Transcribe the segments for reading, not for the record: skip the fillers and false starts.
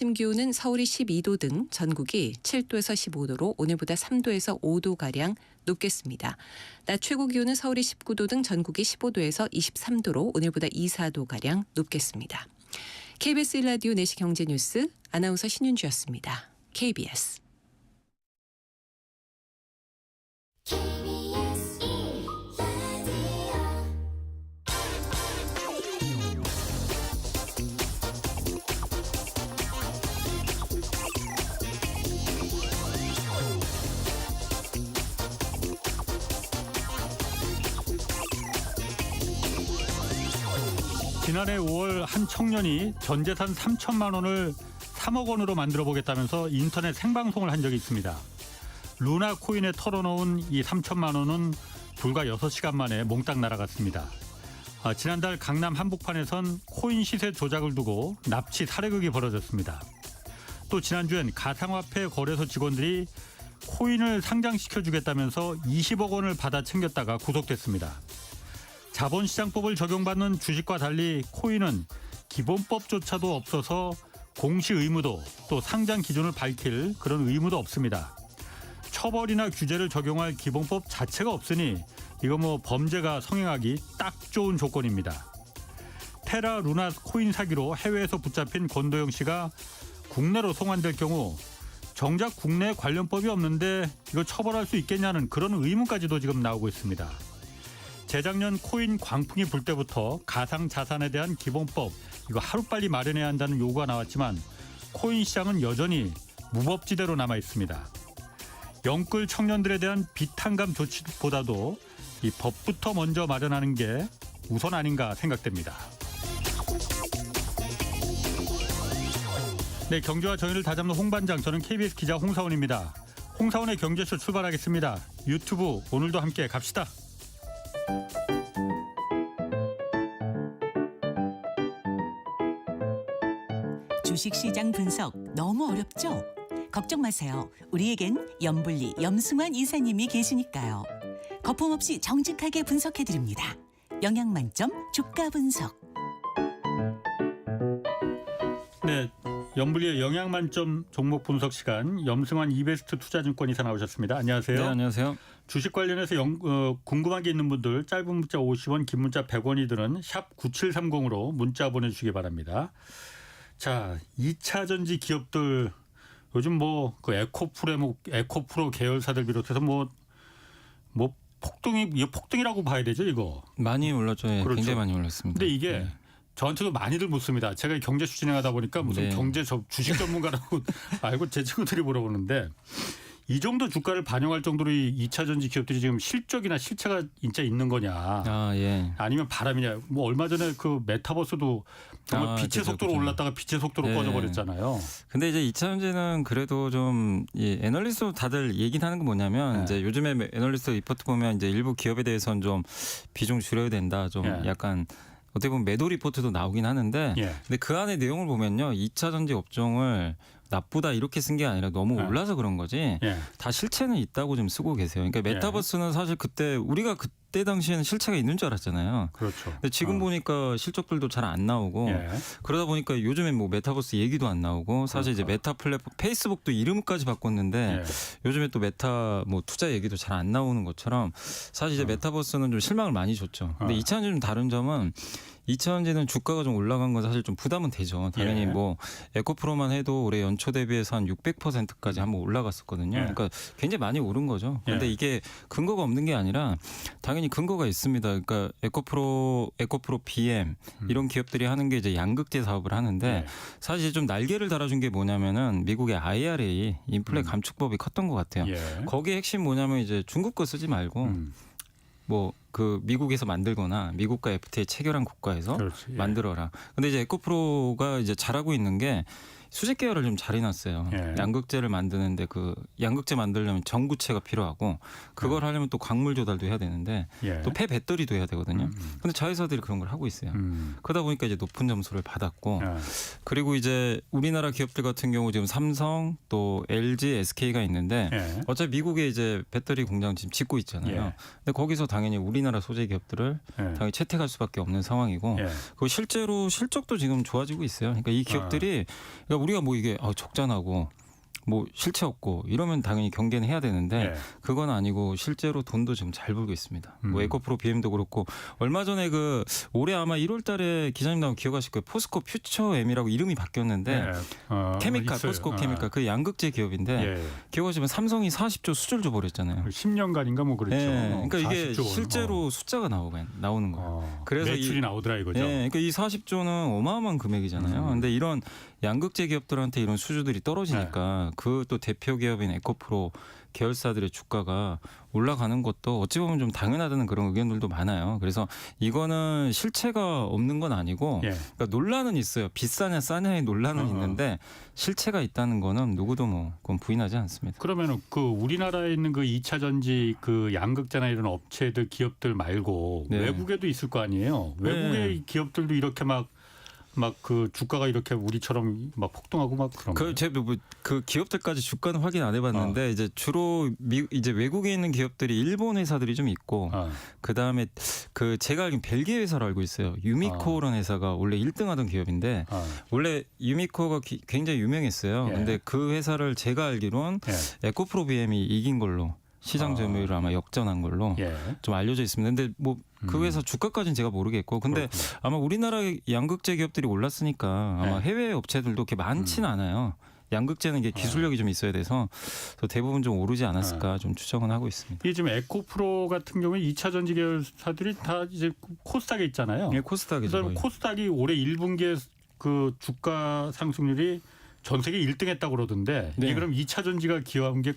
아침 기온은 서울이 12도 등 전국이 7도에서 15도로 오늘보다 3도에서 5도가량 높겠습니다. 낮 최고 기온은 서울이 19도 등 전국이 15도에서 23도로 오늘보다 2, 4도가량 높겠습니다. KBS 1라디오 4시 경제뉴스 아나운서 신윤주였습니다. KBS. 지난해 5월 한 청년이 전 재산 3천만 원을 3억 원으로 만들어 보겠다면서 인터넷 생방송을 한 적이 있습니다. 루나 코인에 털어놓은 이 3천만 원은 불과 6시간 만에 몽땅 날아갔습니다. 지난달 강남 한복판에선 코인 시세 조작을 두고 납치 살해극이 벌어졌습니다. 또 지난주엔 가상화폐 거래소 직원들이 코인을 상장시켜주겠다면서 20억 원을 받아 챙겼다가 구속됐습니다. 자본시장법을 적용받는 주식과 달리 코인은 기본법조차도 없어서 공시 의무도 또 상장 기준을 밝힐 그런 의무도 없습니다. 처벌이나 규제를 적용할 기본법 자체가 없으니 이거 범죄가 성행하기 딱 좋은 조건입니다. 테라 루나 코인 사기로 해외에서 붙잡힌 권도영 씨가 국내로 송환될 경우 정작 국내 관련법이 없는데 이거 처벌할 수 있겠냐는 그런 의문까지도 지금 나오고 있습니다. 재작년 코인 광풍이 불 때부터 가상자산에 대한 기본법 이거 하루빨리 마련해야 한다는 요구가 나왔지만 코인 시장은 여전히 무법지대로 남아 있습니다. 영끌 청년들에 대한 비탄감 조치보다도 이 법부터 먼저 마련하는 게 우선 아닌가 생각됩니다. 네, 경제와 정의를 다잡는 홍반장, 저는 KBS 기자 홍사원입니다. 홍사원의 경제쇼 출발하겠습니다. 유튜브 오늘도 함께 갑시다. 주식시장 분석 너무 어렵죠? 걱정 마세요. 우리에겐 염불리 염승환 이사님이 계시니까요. 거품 없이 정직하게 분석해드립니다. 영양만점 주가 분석. 네, 염불리의 영양만점 종목 분석 시간, 염승환 이베스트 투자증권 이사 나오셨습니다. 안녕하세요. 네, 안녕하세요. 주식 관련해서 궁금한 게 있는 분들 짧은 문자 50원, 긴 문자 100원이 드는 샵 9730으로 문자 보내주시기 바랍니다. 자, 2차 전지 기업들 요즘 그 에코프로 계열사들 비롯해서 폭등이라고 봐야 되죠, 이거. 많이 올랐죠. 예, 그렇죠. 굉장히 많이 올랐습니다. 근데 이게 저한테도 많이들 묻습니다. 제가 경제쇼 진행하다 보니까 무슨 네. 주식 전문가라고 알고 제 친구들이 물어보는데 이 정도 주가를 반영할 정도로 이 2차 전지 기업들이 지금 실적이나 실체가 진짜 있는 거냐. 예. 아니면 바람이냐. 얼마 전에 그 메타버스도 정말 빛의 속도로 올랐다가 빛의 속도로 꺼져버렸잖아요. 근데 이제 2차 전지는 그래도 좀 애널리스트 다들 얘기는 하는 건 뭐냐면 이제 요즘에 애널리스트 리포트 보면 이제 일부 기업에 대해서는 좀 비중 줄여야 된다. 좀 약간 어떻게 보면 매도 리포트도 나오긴 하는데 근데 그 안에 내용을 보면요. 2차 전지 업종을 나쁘다 이렇게 쓴 게 아니라 너무 올라서 그런 거지 다 실체는 있다고 좀 쓰고 계세요. 그러니까 메타버스는 사실 우리가 그때 당시에는 실체가 있는 줄 알았잖아요. 그렇죠. 근데 지금 보니까 실적들도 잘 안 나오고 그러다 보니까 요즘엔 메타버스 얘기도 안 나오고 사실 이제 메타 플랫폼 페이스북도 이름까지 바꿨는데 요즘에 또 메타 투자 얘기도 잘 안 나오는 것처럼 사실 이제 메타버스는 좀 실망을 많이 줬죠. 근데 2차 전지 좀 다른 점은 2차 전지는 주가가 좀 올라간 건 사실 좀 부담은 되죠. 당연히 에코프로만 해도 올해 연초 대비해서 한 600%까지 한번 올라갔었거든요. 그러니까 굉장히 많이 오른 거죠. 그런데 이게 근거가 없는 게 아니라 당연히 근거가 있습니다. 그러니까 에코프로 BM 이런 기업들이 하는 게 이제 양극재 사업을 하는데 사실 좀 날개를 달아준 게 뭐냐면은 미국의 IRA 인플레 감축법이 컸던 것 같아요. 거기에 핵심 뭐냐면 이제 중국 거 쓰지 말고 미국에서 만들거나 미국과 FTA 체결한 국가에서 만들어라. 근데 이제 에코프로가 이제 잘하고 있는 게 수직 계열을 좀 잘 해놨어요. 양극재를 만드는데 양극재 만들려면 전구체가 필요하고 그걸 하려면 또 광물 조달도 해야 되는데 또 폐배터리도 해야 되거든요. 근데 자회사들이 그런 걸 하고 있어요. 그러다 보니까 이제 높은 점수를 받았고 그리고 이제 우리나라 기업들 같은 경우 지금 삼성 또 LG, SK가 있는데 어차피 미국에 이제 배터리 공장 지금 짓고 있잖아요. 근데 거기서 당연히 우리나라 소재 기업들을 당연히 채택할 수밖에 없는 상황이고 그리고 실제로 실적도 지금 좋아지고 있어요. 그러니까 이 기업들이 그러니까 그러니까 우리가 뭐 이게 적자나고 뭐 실체 없고 이러면 당연히 경계는 해야 되는데 예. 그건 아니고 실제로 돈도 지금 잘 벌고 있습니다. 뭐 에코프로 BM도 그렇고 얼마 전에 그 올해 아마 1월달에 기자님 나온 기억하실 거예요. 포스코 퓨처 M이라고 이름이 바뀌었는데 예. 케미칼 있어요. 포스코 케미칼 그 양극재 기업인데 예. 기억하시면 삼성이 40조 수주를 줘버렸잖아요. 10년간인가 뭐 그렇죠. 예, 그러니까 이게 40조 원. 실제로 숫자가 나오는 거예요. 그래서 매출이 나오더라 이거죠. 예, 그러니까 이 40조는 어마어마한 금액이잖아요. 근데 이런 양극재 기업들한테 이런 수주들이 떨어지니까 그 또 대표 기업인 에코프로 계열사들의 주가가 올라가는 것도 어찌 보면 좀 당연하다는 그런 의견들도 많아요. 그래서 이거는 실체가 없는 건 아니고 예. 그러니까 논란은 있어요. 비싸냐 싸냐의 논란은 있는데 실체가 있다는 거는 누구도 뭐 그건 부인하지 않습니다. 그러면은 그 우리나라에 있는 그 2차 전지 그 양극재나 이런 업체들 기업들 말고 네. 외국에도 있을 거 아니에요. 네. 외국의 기업들도 이렇게 막 그 주가가 이렇게 우리처럼 막 폭등하고 막 그런 거예요. 그 기업들까지 주가는 확인 안 해봤는데 이제 주로 이제 외국에 있는 기업들이 일본 회사들이 좀 있고 그 다음에 그 제가 알기로 벨기에 회사로 알고 있어요. 유미코라는 회사가 원래 1등하던 기업인데 원래 유미코가 굉장히 유명했어요. 예. 근데 그 회사를 제가 알기로는 에코프로 BM이 이긴 걸로 시장 점유율을 아마 역전한 걸로 예. 좀 알려져 있습니다. 근데 뭐 그 회사 주가까지는 제가 모르겠고, 근데 그렇구나. 아마 우리나라 양극재 기업들이 올랐으니까 아마 네. 해외 업체들도 그렇게 많지는 않아요. 양극재는 이게 기술력이 좀 있어야 돼서 대부분 좀 오르지 않았을까 좀 추정은 하고 있습니다. 이 지금 에코프로 같은 경우에 2차 전지 계열사들이 다 이제 코스닥에 있잖아요. 예, 코스닥이죠. 그래서 거의. 코스닥이 올해 1분기에 그 주가 상승률이 전 세계 1등했다고 그러던데 네. 이게 그럼 2차 전지가 기여한 게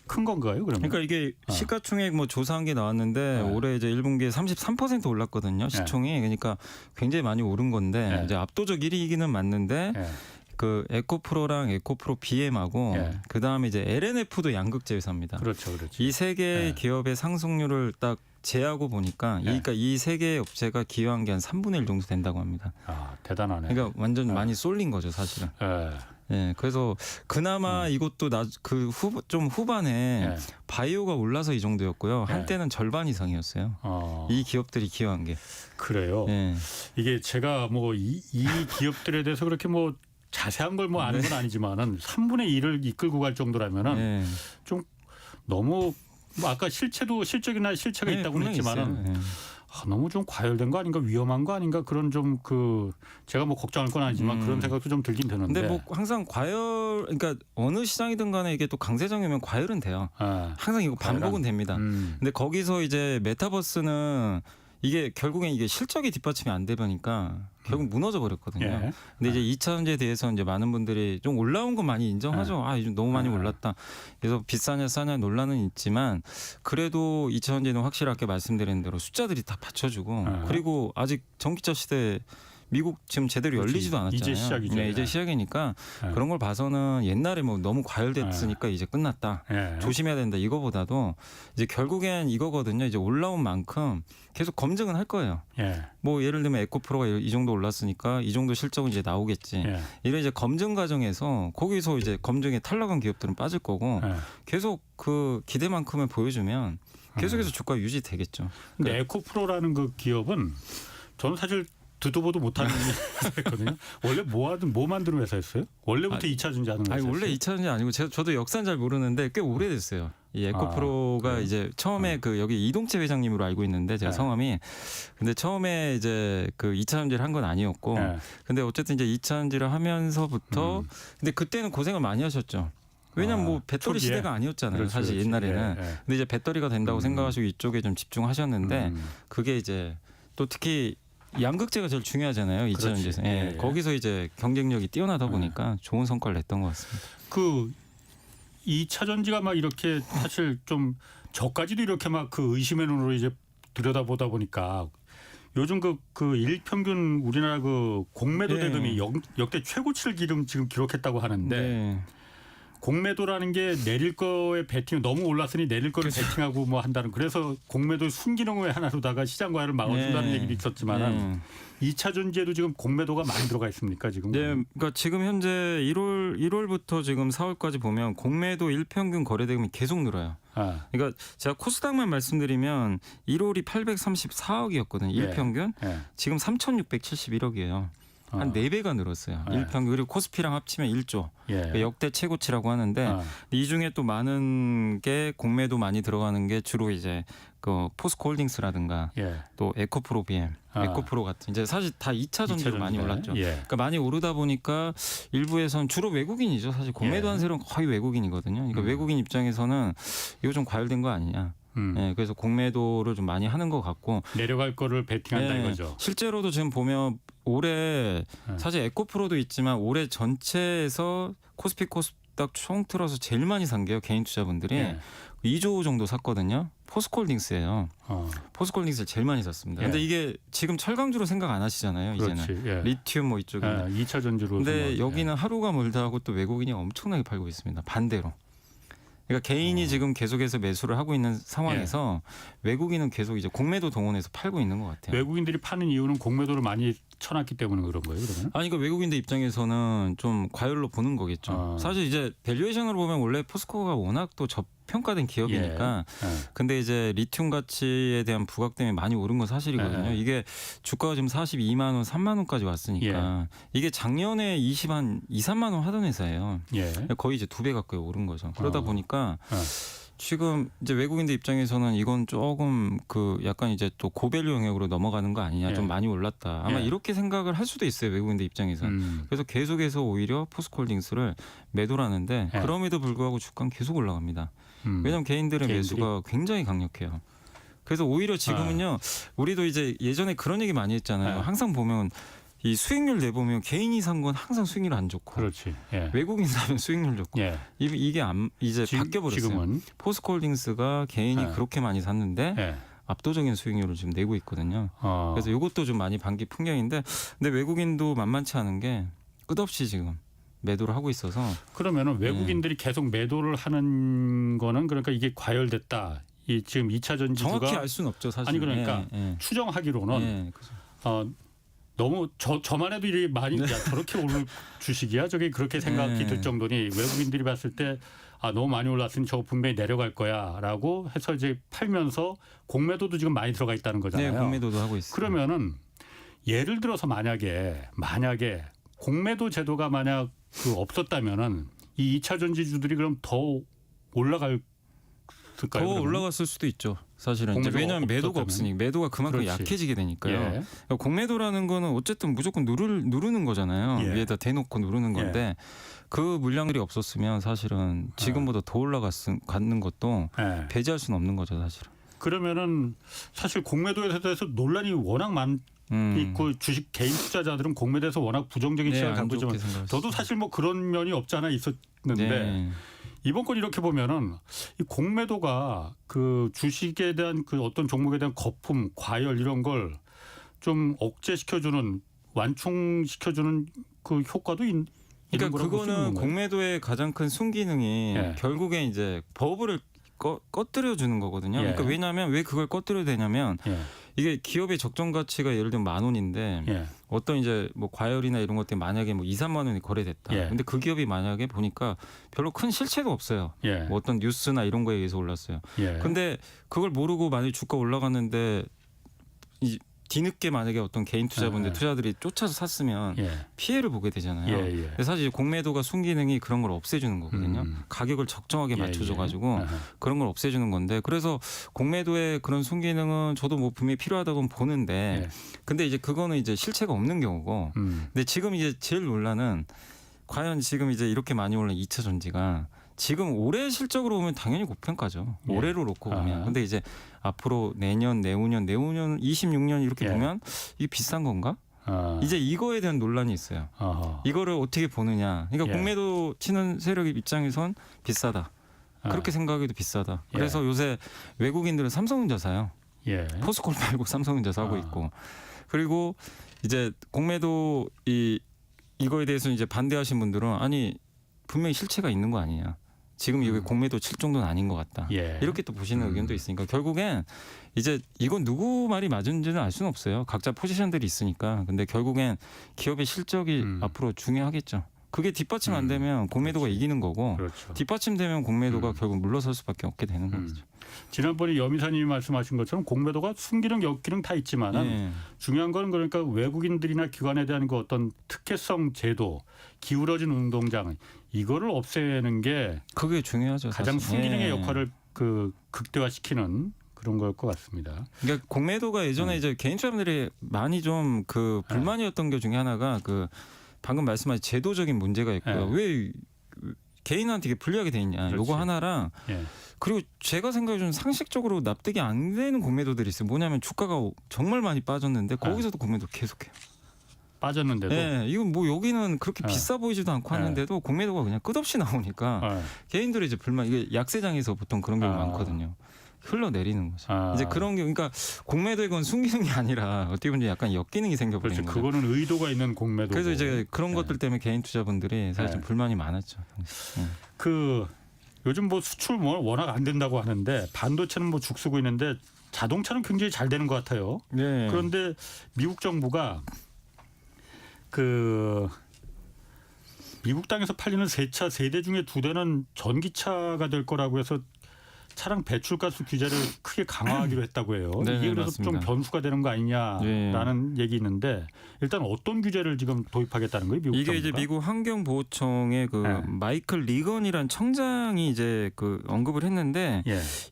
큰 건가요? 그러면? 그러니까 이게 시가총액 뭐 조사한 게 나왔는데 올해 이제 1분기에 33% 올랐거든요. 시총이. 그러니까 굉장히 많이 오른 건데 이제 압도적 1위이기는 맞는데 그 에코프로랑 에코프로 BM하고 그 다음에 이제 LNF도 양극재 회사입니다. 그렇죠. 이 세 개의 기업의 상승률을 딱 제하고 보니까 그러니까 이 세 개의 업체가 기여한 게 한 3분의 1 정도 된다고 합니다. 아, 대단하네. 그러니까 완전 많이 쏠린 거죠, 사실은. 예, 그래서 그나마 이것도 좀 후반에 바이오가 올라서 이 정도였고요. 한때는 절반 이상이었어요. 이 기업들이 기여한 게. 그래요. 예. 이게 제가 뭐 이 기업들에 대해서 그렇게 뭐 자세한 걸 뭐 아는 건 아니지만은 3분의 1을 이끌고 갈 정도라면은 예. 좀 너무 뭐 아까 실적이나 실체가 예, 있다고는 분명히 했지만은 있어요. 예. 너무 좀 과열된 거 아닌가 위험한 거 아닌가 그런 좀 제가 뭐 걱정할 건 아니지만 그런 생각도 좀 들긴 드는데. 근데 뭐 항상 그러니까 어느 시장이든 간에 이게 또 강세장이면 과열은 돼요. 항상 이거 반복은 됩니다. 근데 거기서 이제 메타버스는 이게 결국엔 이게 실적이 뒷받침이 안 되니까 결국 무너져 버렸거든요. 예. 근데 이제 2차 전지에 대해서 이제 많은 분들이 좀 올라온 건 많이 인정하죠. 요즘 너무 많이 올랐다. 그래서 비싸냐 싸냐 논란은 있지만 그래도 2차 전지는 확실하게 말씀드린 대로 숫자들이 다 받쳐주고 그리고 아직 전기차 시대 미국 지금 제대로 열리지도 않았잖아요. 이제 시작이죠. 네, 이제 시작이니까 그런 걸 봐서는 옛날에 뭐 너무 과열됐으니까 이제 끝났다. 조심해야 된다. 이거보다도 이제 결국엔 이거거든요. 이제 올라온 만큼 계속 검증은 할 거예요. 뭐 예를 들면 에코프로가 이 정도 올랐으니까 이 정도 실적은 이제 나오겠지. 이런 이제 검증 과정에서 거기서 이제 검증에 탈락한 기업들은 빠질 거고 계속 그 기대만큼을 보여주면 계속해서 주가 유지되겠죠. 근데 에코프로라는 그 기업은 저는 사실 듣도 보도 못하는 회사였거든요. 원래 뭐 만드는 회사였어요? 원래부터 2차 전지 하는 회사였어요? 원래 2차 전지 아니고 저도 역사는 잘 모르는데 꽤 오래됐어요. 이 에코프로가 이제 처음에 그 여기 이동채 회장님으로 알고 있는데 제가 성함이 근데 처음에 이제 그 2차 전지를 한 건 아니었고 근데 어쨌든 이제 2차 전지를 하면서부터 근데 그때는 고생을 많이 하셨죠. 왜냐면 뭐 배터리 초기에? 시대가 아니었잖아요. 그렇지, 사실 그렇지. 옛날에는. 근데 이제 배터리가 된다고 생각하시고 이쪽에 좀 집중하셨는데 그게 이제 또 특히 양극재가 제일 중요하잖아요. 2차 전지에서. 예. 거기서 이제 경쟁력이 뛰어나다 보니까 좋은 성과를 냈던 것 같습니다. 그 2차 전지가 막 이렇게 사실 좀 저까지도 이렇게 막 그 의심의 눈으로 이제 들여다보다 보니까 요즘 그 일평균 우리나라 그 공매도 대금이 역대 최고치를 지금 기록했다고 하는데 네. 공매도라는 게 내릴 거에 베팅 너무 올랐으니 내릴 거를 베팅하고 뭐 한다는 그래서 공매도 순기능의 하나로다가 시장 과열을 막아준다는 얘기도 있었지만은 2차 전지에도 지금 공매도가 많이 들어가 있습니까 지금? 네, 그러니까 지금 현재 1월부터 지금 4월까지 보면 공매도 일평균 거래대금이 계속 늘어요. 그러니까 제가 코스닥만 말씀드리면 1월이 834억이었거든요. 일평균. 지금 3,671억이에요. 한 4배가 늘었어요. 예. 일평균 그리고 코스피랑 합치면 1조. 예. 그러니까 역대 최고치라고 하는데 이 중에 또 많은 게 공매도 많이 들어가는 게 주로 이제 그 포스코홀딩스라든가 예. 또 에코프로 BM, 에코프로 같은 이제 사실 다 2차 전지로 많이 올랐죠. 예. 그러니까 많이 오르다 보니까 일부에서는 주로 외국인이죠. 사실 공매도한 세력은 거의 외국인이거든요. 그러니까 외국인 입장에서는 이거 좀 과열된 거 아니냐. 예, 그래서 공매도를 좀 많이 하는 것 같고 내려갈 거를 베팅한다 예, 이거죠. 실제로도 지금 보면 올해 사실 에코프로도 있지만 올해 전체에서 코스피 코스닥 총 틀어서 제일 많이 산 게요. 개인 투자분들이 예. 2조 정도 샀거든요. 포스코홀딩스예요. 어. 포스코홀딩스를 제일 많이 샀습니다. 예. 근데 이게 지금 철강주로 생각 안 하시잖아요. 그렇지. 이제는 예. 리튬 뭐 이쪽에. 2차 전지로. 근데 여기는 하루가 멀다 하고 또 외국인이 엄청나게 팔고 있습니다. 반대로. 그러니까 개인이 지금 계속해서 매수를 하고 있는 상황에서 외국인은 계속 이제 공매도 동원해서 팔고 있는 것 같아요. 외국인들이 파는 이유는 공매도를 많이 쳐놨기 때문에 그런 거예요, 그러면? 아니 그러니까 외국인들 입장에서는 좀 과열로 보는 거겠죠. 사실 이제 밸류에이션으로 보면 원래 포스코가 워낙 또 저평가된 기업이니까. 예. 근데 이제 리튬 가치에 대한 부각 때문에 많이 오른 건 사실이거든요. 예. 이게 주가가 지금 42만 원, 3만 원까지 왔으니까 이게 작년에 2, 3만 원 하던 회사예요. 예. 거의 이제 2배 가까이 오른 거죠. 그러다 보니까 어. 지금 이제 외국인들 입장에서는 이건 조금 그 약간 이제 또 고밸류 영역으로 넘어가는 거 아니냐, 예. 좀 많이 올랐다. 아마 예. 이렇게 생각을 할 수도 있어요, 외국인들 입장에서는. 그래서 계속해서 오히려 포스코홀딩스를 매도를 하는데 예. 그럼에도 불구하고 주가는 계속 올라갑니다. 왜냐하면 개인들의 개인들이? 매수가 굉장히 강력해요. 그래서 오히려 지금은요, 우리도 이제 예전에 그런 얘기 많이 했잖아요. 예. 항상 보면 이 수익률 내보면 개인이 산 건 항상 수익률 안 좋고 그렇지. 예. 외국인 사면 수익률 좋고 예. 이게 이제 바뀌어 버렸어요. 지금은 포스코홀딩스가 개인이 예. 그렇게 많이 샀는데 예. 압도적인 수익률을 지금 내고 있거든요. 그래서 이것도 좀 많이 반기 풍경인데, 근데 외국인도 만만치 않은 게 끝없이 지금 매도를 하고 있어서. 그러면은 외국인들이 계속 매도를 하는 거는 그러니까 이게 과열됐다. 이 지금 2차 전지주가 정확히 알 수는 없죠, 사실. 아니 그러니까 추정하기로는 너무 저만 해도 이렇게 많이 야, 저렇게 오를 주식이야 저게 그렇게 생각이 들 정도니 외국인들이 봤을 때 너무 많이 올랐으니 저거 분명히 내려갈 거야라고 해서 이제 팔면서 공매도도 지금 많이 들어가 있다는 거잖아요. 네, 공매도도 하고 있어요. 그러면은 예를 들어서 만약에 공매도 제도가 만약 없었다면은 이 2차 전지주들이 그럼 더 올라갈 더 그러면? 올라갔을 수도 있죠. 사실은 이제 공매도가 왜냐하면 매도가 없었다면? 없으니까 매도가 그만큼 그렇지. 약해지게 되니까요. 예. 그러니까 공매도라는 거는 어쨌든 무조건 누르는 거잖아요. 예. 위에다 대놓고 누르는 건데 그 물량들이 없었으면 사실은 지금보다 더 올라가는 것도 예. 배제할 수는 없는 거죠, 사실은. 그러면은 사실 공매도에 대해서 논란이 워낙 있고 주식 개인 투자자들은 공매도에 대해서 워낙 부정적인 네, 시각을 안 갖고 좋게 있지만 생각하시죠. 저도 사실 뭐 그런 면이 없지 않아 있었는데 네. 이번 건 이렇게 보면은 이 공매도가 그 주식에 대한 그 어떤 종목에 대한 거품, 과열 이런 걸 좀 억제시켜주는 완충시켜주는 그 효과도 있는 그러니까 거라고 볼수 있는 그거는 건가요? 공매도의 가장 큰 순기능이 예. 결국에 이제 버블을 꺼뜨려 주는 거거든요. 예. 그러니까 왜냐하면 왜 그걸 꺼뜨려야 되냐면 예. 이게 기업의 적정 가치가 예를 들면 10,000원인데 예. 어떤 이제 뭐 과열이나 이런 것 때문에 만약에 뭐 2, 3만 원이 거래됐다. 예. 근데 그 기업이 만약에 보니까 별로 큰 실체도 없어요. 예. 뭐 어떤 뉴스나 이런 거에 의해서 올랐어요. 예. 근데 그걸 모르고 만약에 주가 올라갔는데 뒤늦게 만약에 어떤 개인 투자분들 투자들이 쫓아서 샀으면 예. 피해를 보게 되잖아요. 예. 예. 근데 사실 공매도가 순기능이 그런 걸 없애주는 거거든요. 가격을 적정하게 예, 맞춰줘가지고 예. 그런 걸 없애주는 건데, 그래서 공매도의 그런 순기능은 저도 뭐 분명히 필요하다고 보는데, 예. 근데 이제 그거는 이제 실체가 없는 경우고, 근데 지금 이제 제일 논란은 과연 지금 이제 이렇게 많이 올린 2차 전지가 지금 올해 실적으로 보면 당연히 고평가죠. 예. 올해로 놓고 보면. 아. 근데 이제 앞으로 내년, 내후년 26년 이렇게 예. 보면 이게 비싼 건가? 이제 이거에 대한 논란이 있어요. 이거를 어떻게 보느냐. 그러니까 예. 공매도 치는 세력 입장에선 비싸다. 그렇게 생각해도 비싸다. 예. 그래서 요새 외국인들은 삼성전자 사요. 예. 포스코를 말고 삼성전자 사고 있고. 그리고 이제 공매도 이거에 대해서 이제 반대하신 분들은 아니 분명히 실체가 있는 거 아니냐. 지금 이게 공매도 칠 정도는 아닌 것 같다. 예. 이렇게 또 보시는 의견도 있으니까 결국엔 이제 이건 누구 말이 맞은지는 알 수는 없어요. 각자 포지션들이 있으니까. 근데 결국엔 기업의 실적이 앞으로 중요하겠죠. 그게 뒷받침 안 되면 공매도가 그렇지. 이기는 거고 그렇죠. 뒷받침되면 공매도가 결국 물러설 수밖에 없게 되는 거죠. 지난번에 염 이사님이 말씀하신 것처럼 공매도가 순기능 역기능 다 있지만은 예. 중요한 건 그러니까 외국인들이나 기관에 대한 그 어떤 특혜성 제도, 기울어진 운동장 이거를 없애는 게 그게 중요하죠. 가장 사실. 순기능의 예. 역할을 그 극대화시키는 그런 걸 것 같습니다. 그러니까 공매도가 예전에 이제 개인 투자자들이 많이 좀 그 불만이었던 게 중에 하나가 그 방금 말씀하신 제도적인 문제가 있고요. 왜 개인한테 이게 불리하게 돼 있냐. 그렇지. 요거 하나랑 예. 그리고 제가 생각해 좀 상식적으로 납득이 안 되는 공매도들이 있어요. 뭐냐면 주가가 정말 많이 빠졌는데 거기서도 공매도 계속해요. 빠졌는데도 예, 이건 뭐 여기는 그렇게 비싸 보이지도 않고 하는데도 공매도가 그냥 끝없이 나오니까 개인들이 이제 불만 이게 약세장에서 보통 그런 경우 많거든요. 흘러내리는 거죠. 이제 그런 게 그러니까 공매도의 건 순기능이 아니라 어떻게 보면 약간 역기능이 생겨버리는 그렇죠. 거죠. 그거는 의도가 있는 공매도. 그래서 이제 그런 것들 때문에 개인 투자분들이 사실 좀 불만이 많았죠. 그 요즘 뭐 수출 뭐 워낙 안 된다고 하는데 반도체는 뭐 죽쓰고 있는데 자동차는 굉장히 잘 되는 것 같아요. 네. 그런데 미국 정부가 그 미국 땅에서 팔리는 세 대 중에 2대는 전기차가 될 거라고 해서 차량 배출가스 규제를 크게 강화하기로 했다고 해요. 네, 이게 그래서 맞습니다. 좀 변수가 되는 거 아니냐라는 얘기 있는데 일단 어떤 규제를 지금 도입하겠다는 거예요, 미국 이게 정부가? 이제 미국 환경보호청의 그 마이클 리건이란 청장이 이제 그 언급을 했는데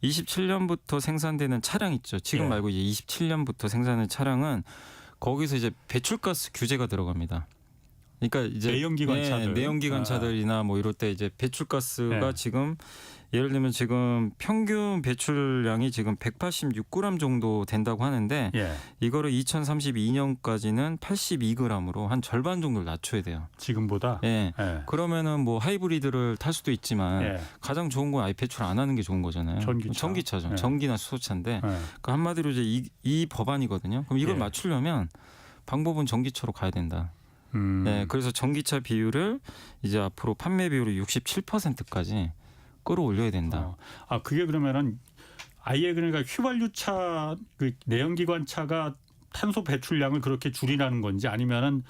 27년부터 생산되는 차량 있죠. 지금 말고 이제 27년부터 생산하는 차량은 거기서 이제 배출가스 규제가 들어갑니다. 그러니까 이제 내연기관차들, 내연기관차들이나 뭐 이럴 때 이제 배출가스가 지금 예를 들면 지금 평균 배출량이 지금 186g 정도 된다고 하는데 이거를 2032년까지는 82g으로 한 절반 정도를 낮춰야 돼요. 지금보다? 그러면은 뭐 하이브리드를 탈 수도 있지만 가장 좋은 건 아예 배출 안 하는 게 좋은 거잖아요. 전기차죠. 전기나 수소차인데 그러니까 한마디로 이제 이 법안이거든요. 그럼 이걸 맞추려면 방법은 전기차로 가야 된다. 네, 그래서 전기차 비율을 이제 앞으로 판매 비율을 67%까지 끌어올려야 된다. 그게 그러면은 아예 그러니까 휘발유차 그 내연기관차가 탄소 배출량을 그렇게 줄이라는 건지 아니면은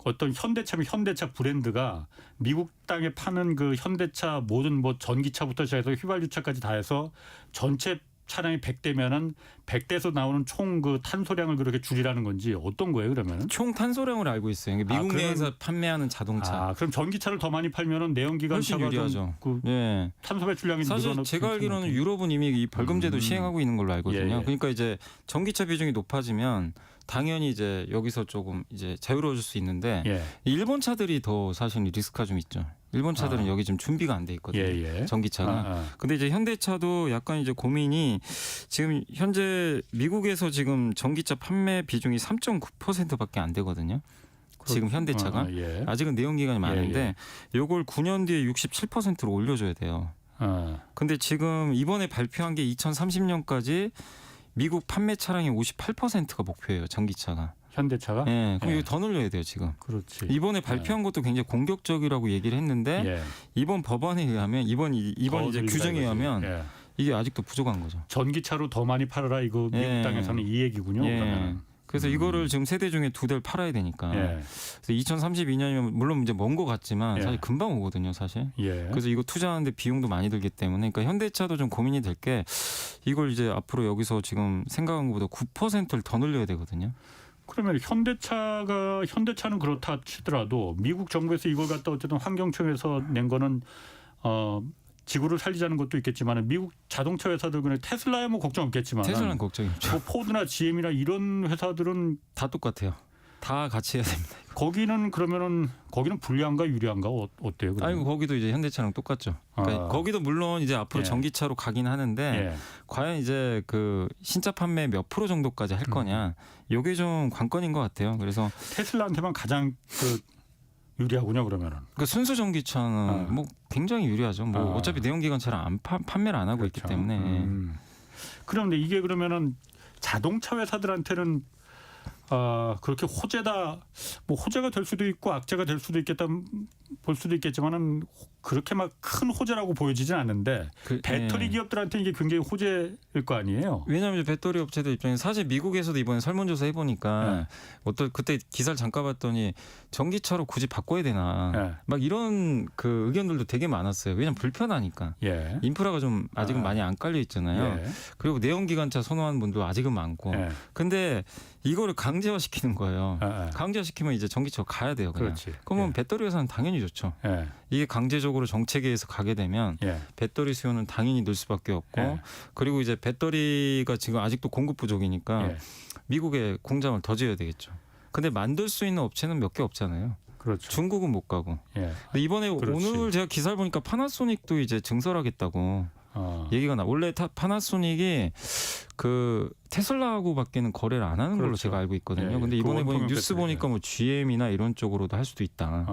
어떤 현대차면 현대차 브랜드가 미국 땅에 파는 그 현대차 모든 뭐 전기차부터 시작해서 휘발유차까지 다 해서 전체 차량이 100대면은 100대에서 나오는 총 그 탄소량을 그렇게 줄이라는 건지 어떤 거예요, 그러면은? 총 탄소량을 알고 있어요. 미국 내에서 판매하는 자동차. 그럼 전기차를 더 많이 팔면은 내연기관차가 유리하죠. 그 탄소 배출량이 사실 제가 알기로는 유럽은 이미 이 벌금제도 시행하고 있는 걸로 알거든요. 그러니까 이제 전기차 비중이 높아지면 당연히 이제 여기서 조금 이제 자유로워질 수 있는데 일본 차들이 더 사실 리스크가 좀 있죠. 일본 차들은 여기 지금 준비가 안 돼 있거든요. 전기차가. 근데 이제 현대차도 약간 이제 고민이 지금 현재 미국에서 지금 전기차 판매 비중이 3.9%밖에 안 되거든요. 지금 현대차가 아직은 내연기관이 많은데 요걸 9년 뒤에 67%로 올려줘야 돼요. 근데 지금 이번에 발표한 게 2030년까지 미국 판매 차량의 58%가 목표예요. 전기차가. 현대차가? 그럼 이거 더 늘려야 돼요, 지금. 그렇지. 이번에 발표한 것도 굉장히 공격적이라고 얘기를 했는데 이번 법안에 의하면 이번 이제 규정에 의하면 이게 아직도 부족한 거죠. 전기차로 더 많이 팔아라 이거 미국 땅에서는 이 얘기군요. 그러면. 그래서 이거를 지금 3대 중에 2대를 팔아야 되니까. 그래서 2032년이면 물론 이제 먼 것 같지만 사실 금방 오거든요, 사실. 그래서 이거 투자하는데 비용도 많이 들기 때문에 그러니까 현대차도 좀 고민이 될 게 이걸 이제 앞으로 여기서 지금 생각한 것보다 9%를 더 늘려야 되거든요. 그러면 현대차는 그렇다 치더라도 미국 정부에서 이걸 갖다 어쨌든 환경청에서 낸 거는 지구를 살리자는 것도 있겠지만 미국 자동차 회사들 그냥 테슬라야 뭐 걱정 없겠지만 테슬라는 걱정이 없죠. 뭐 포드나 GM이나 이런 회사들은 다 똑같아요. 다 같이 해야 됩니다. 거기는 불리한가 유리한가 어때요? 그러면? 아니 거기도 이제 현대차랑 똑같죠. 그러니까 거기도 물론 이제 앞으로 전기차로 가긴 하는데 과연 이제 그 신차 판매 몇 프로 정도까지 할 거냐. 이게 좀 관건인 것 같아요. 그래서 테슬라한테만 가장 유리하군요, 그러면은. 그 순수 전기차는 뭐 굉장히 유리하죠. 뭐 어차피 내연기관차를 판매를 안 하고 있기 때문에. 그런데 이게 그러면은 자동차 회사들한테는 그렇게 호재다, 뭐 호재가 될 수도 있고 악재가 될 수도 있겠다 볼 수도 있겠지만은 그렇게 막 큰 호재라고 보여지진 않는데 배터리 기업들한테 이게 굉장히 호재일 거 아니에요. 왜냐하면 배터리 업체들 입장에 사실 미국에서도 이번에 설문조사 해보니까 그때 기사를 잠깐 봤더니 전기차로 굳이 바꿔야 되나 막 이런 그 의견들도 되게 많았어요. 왜냐면 불편하니까 인프라가 좀 아직은 많이 안 깔려 있잖아요. 그리고 내연기관차 선호하는 분도 아직은 많고. 근데 이거를 강제화시키는 거예요. 강제화시키면 이제 전기차로 가야 돼요. 그냥. 그러면 배터리 회사는 당연히 좋죠. 이게 강제적으로 정책에 의해서 가게 되면 배터리 수요는 당연히 늘 수밖에 없고 그리고 이제 배터리가 지금 아직도 공급 부족이니까 미국에 공장을 더 지어야 되겠죠. 근데 만들 수 있는 업체는 몇 개 없잖아요. 그렇죠. 중국은 못 가고. 근데 이번에 오늘 제가 기사를 보니까 파나소닉도 이제 증설하겠다고 얘기가 나. 원래 파나소닉이 그 테슬라하고밖에는 거래를 안 하는 걸로 제가 알고 있거든요. 근데 이번에 보니 뉴스 보니까 뭐 GM이나 이런 쪽으로도 할 수도 있다.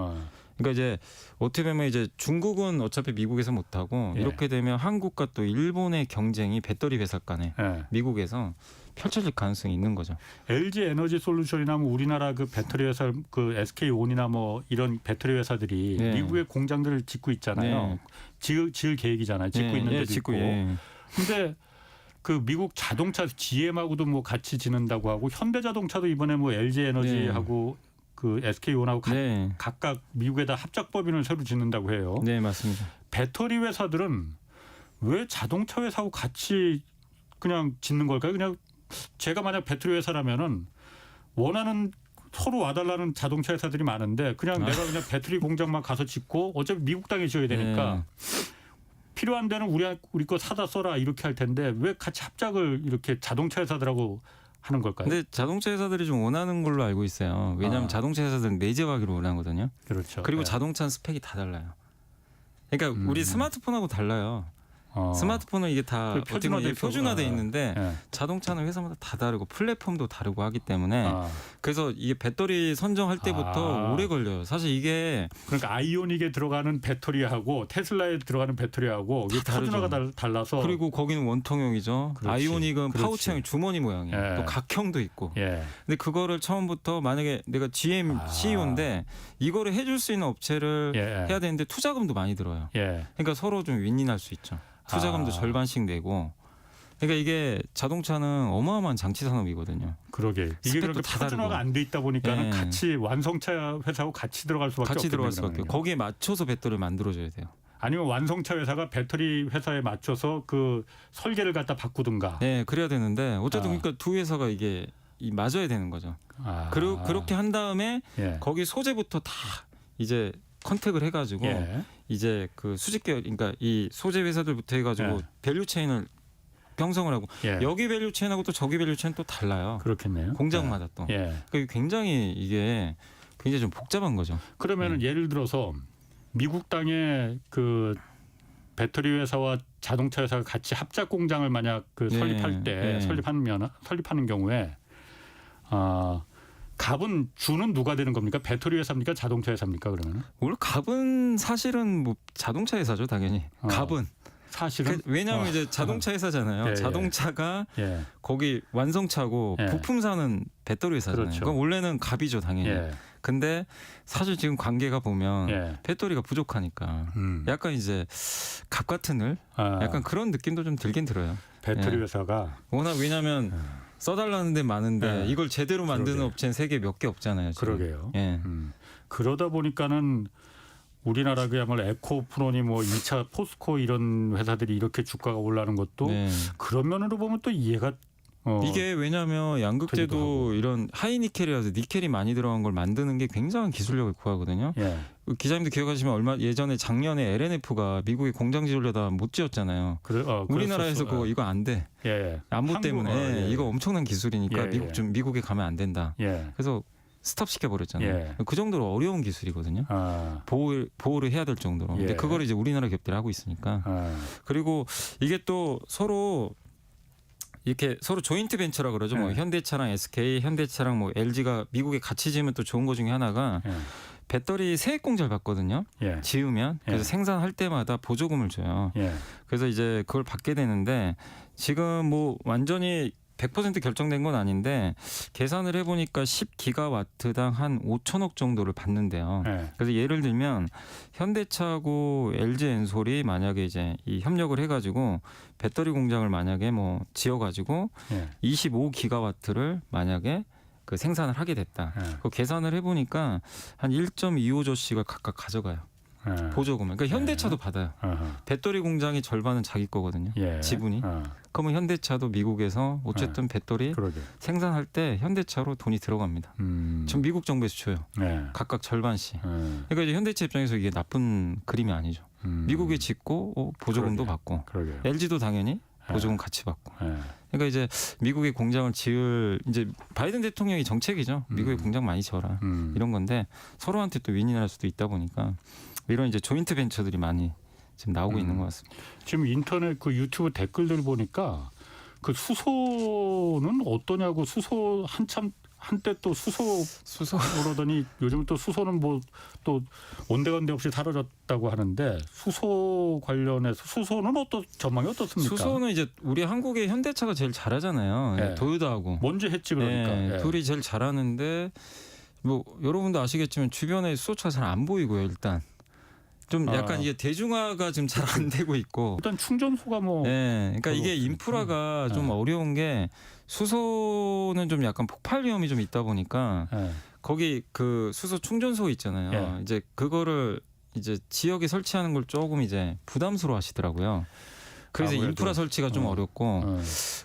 그러니까 이제 어떻게 보면 이제 중국은 어차피 미국에서 못 하고 이렇게 되면 한국과 또 일본의 경쟁이 배터리 회사 간에 미국에서 펼쳐질 가능성이 있는 거죠. LG 에너지 솔루션이나 뭐 우리나라 그 배터리 회사 그 SK온이나 뭐 이런 배터리 회사들이 미국의 공장들을 짓고 있잖아요. 지을 계획이잖아요. 짓고 있는 데도 있고. 근데 그 미국 자동차 GM하고도 뭐 같이 짓는다고 하고 현대자동차도 이번에 뭐 LG 에너지하고 그 SK온하고 각각 미국에다 합작법인을 새로 짓는다고 해요. 네, 맞습니다. 배터리 회사들은 왜 자동차 회사하고 같이 그냥 짓는 걸까요? 그냥 제가 만약 배터리 회사라면은 원하는 서로 와달라는 자동차 회사들이 많은데 그냥 내가 그냥 배터리 공장만 가서 짓고 어차피 미국 땅에 지어야 되니까 필요한 데는 우리 거 사다 써라 이렇게 할 텐데 왜 같이 합작을 이렇게 자동차 회사들하고 하는 걸까요? 근데 자동차 회사들이 좀 원하는 걸로 알고 있어요. 왜냐하면 자동차 회사들은 내재화기로 원하거든요. 그렇죠. 그리고 자동차는 스펙이 다 달라요. 그러니까 우리 스마트폰하고 달라요. 스마트폰은 이게 다 표준화돼 있는데 자동차는 회사마다 다 다르고 플랫폼도 다르고 하기 때문에 그래서 이게 배터리 선정할 때부터 오래 걸려요. 사실 이게 그러니까 아이오닉에 들어가는 배터리하고 테슬라에 들어가는 배터리하고 표준화가 달라서 그리고 거기는 원통형이죠. 아이오닉은 파우치형 주머니 모양이에요. 또 각형도 있고. 근데 그거를 처음부터 만약에 내가 GM CEO인데 이거를 해줄 수 있는 업체를 해야 되는데 투자금도 많이 들어요. 그러니까 서로 좀 윈윈할 수 있죠. 투자금도 절반씩 내고. 그러니까 이게 자동차는 어마어마한 장치 산업이거든요. 그러게. 이게 그렇게 표준화가 안 돼 있다 보니까는 같이 완성차 회사하고 같이 들어갈 수밖에 없겠네요. 같이 들어갈 수밖에. 거기에 맞춰서 배터리를 만들어줘야 돼요. 아니면 완성차 회사가 배터리 회사에 맞춰서 그 설계를 갖다 바꾸든가. 네, 그래야 되는데 어쨌든 그러니까 두 회사가 이게 맞아야 되는 거죠. 그리고 그렇게 한 다음에 거기 소재부터 다 이제 컨택을 해가지고 이제 그 수직 계열, 그러니까 이 소재 회사들부터 해가지고 밸류 체인을 형성을 하고 여기 밸류 체인하고 또 저기 밸류 체인 또 달라요. 그렇겠네요. 공장마다 또. 그러니까 굉장히 이게 굉장히 좀 복잡한 거죠. 그러면은 예를 들어서 미국 땅에 그 배터리 회사와 자동차 회사가 같이 합작 공장을 만약 그 설립할 때 설립하는 경우에 갑은 주는 누가 되는 겁니까? 배터리 회사입니까? 자동차 회사입니까? 그러면? 원래 갑은 사실은 뭐 자동차 회사죠, 당연히. 갑은 사실은 왜냐하면 이제 자동차 회사잖아요. 자동차가 거기 완성차고 부품 사는 배터리 회사잖아요. 그렇죠. 그럼 원래는 갑이죠, 당연히. 근데 사실 지금 관계가 보면 배터리가 부족하니까 약간 이제 갑 같은 을 약간 그런 느낌도 좀 들긴 들어요. 배터리 회사가 워낙 왜냐하면 써달라는 데 많은데 이걸 제대로 만드는 업체는 세계 몇 개 없잖아요. 지금. 그러게요. 그러다 보니까는 우리나라 그야말로 에코프로니 뭐 2차 포스코 이런 회사들이 이렇게 주가가 올라가는 것도 그런 면으로 보면 또 이해가 이게 왜냐하면 양극재도 이런 하이니켈이라서 니켈이 많이 들어간 걸 만드는 게 굉장한 기술력을 구하거든요. 기자님도 기억하시면 예전에 작년에 LNF가 미국에 공장 지으려다 못 지었잖아요. 우리나라에서 이거 안 돼. 안보 때문에 이거 엄청난 기술이니까 미국에 가면 안 된다. 그래서 스탑 시켜버렸잖아요. 그 정도로 어려운 기술이거든요. 보호를 해야 될 정도로. 근데 그걸 이제 우리나라 기업들이 하고 있으니까. 그리고 이게 또 서로 이렇게 서로 조인트 벤처라 그러죠. 뭐 현대차랑 SK, 현대차랑 뭐 LG가 미국에 같이 지으면 또 좋은 거 중에 하나가 배터리 세액 공제를 받거든요. 지으면 그래서 생산할 때마다 보조금을 줘요. 그래서 이제 그걸 받게 되는데 지금 뭐 완전히 100% 결정된 건 아닌데 계산을 해보니까 10기가와트당 한 5천억 정도를 받는데요. 예. 그래서 예를 들면 현대차하고 LG엔솔이 만약에 이제 이 협력을 해가지고 배터리 공장을 만약에 뭐 지어가지고 예. 25기가와트를 만약에 그 생산을 하게 됐다. 예. 그 계산을 해보니까 한 1.25조씩을 각각 가져가요. 예. 보조금을. 그러니까 현대차도 받아요. 어허. 배터리 공장이 절반은 자기 거거든요. 예. 지분이. 그러면 현대차도 미국에서 어쨌든 배터리 그러게. 생산할 때 현대차로 돈이 들어갑니다. 전 미국 정부에서 줘요. 예. 각각 절반씩. 예. 그러니까 이제 현대차 입장에서 이게 나쁜 그림이 아니죠. 미국에 짓고 보조금도 그러게. 받고 그러게요. LG도 당연히 보조금 같이 받고. 예. 그러니까 이제 미국의 공장을 지을 이제 바이든 대통령이 정책이죠. 미국의 공장 많이 지어라. 이런 건데 서로한테 또 윈윈할 수도 있다 보니까 이런 이제 조인트 벤처들이 많이 지금 나오고 있는 것 같습니다. 지금 인터넷 그 유튜브 댓글들 보니까 그 수소는 어떠냐고 수소 한때 또 수소 그러더니 요즘 또 수소는 뭐 또 온데간데 없이 사라졌다고 하는데 수소 관련해서 수소는 전망이 어떻습니까? 수소는 이제 우리 한국의 현대차가 제일 잘하잖아요. 네. 도요타하고. 먼저 했지 그러니까. 네, 예. 둘이 제일 잘하는데 뭐 여러분도 아시겠지만 주변에 수소차가 잘 안 보이고요. 일단 좀 약간 이게 대중화가 지금 잘 안 되고 있고. 일단 충전소가 뭐 네, 그러니까 이게 없으니까. 인프라가 좀 네. 어려운 게 수소는 좀 약간 폭발 위험이 좀 있다 보니까 예. 거기 그 수소 충전소 있잖아요. 예. 이제 그거를 이제 지역에 설치하는 걸 조금 이제 부담스러워 하시더라고요. 그래서 아무래도. 인프라 설치가 좀 어렵고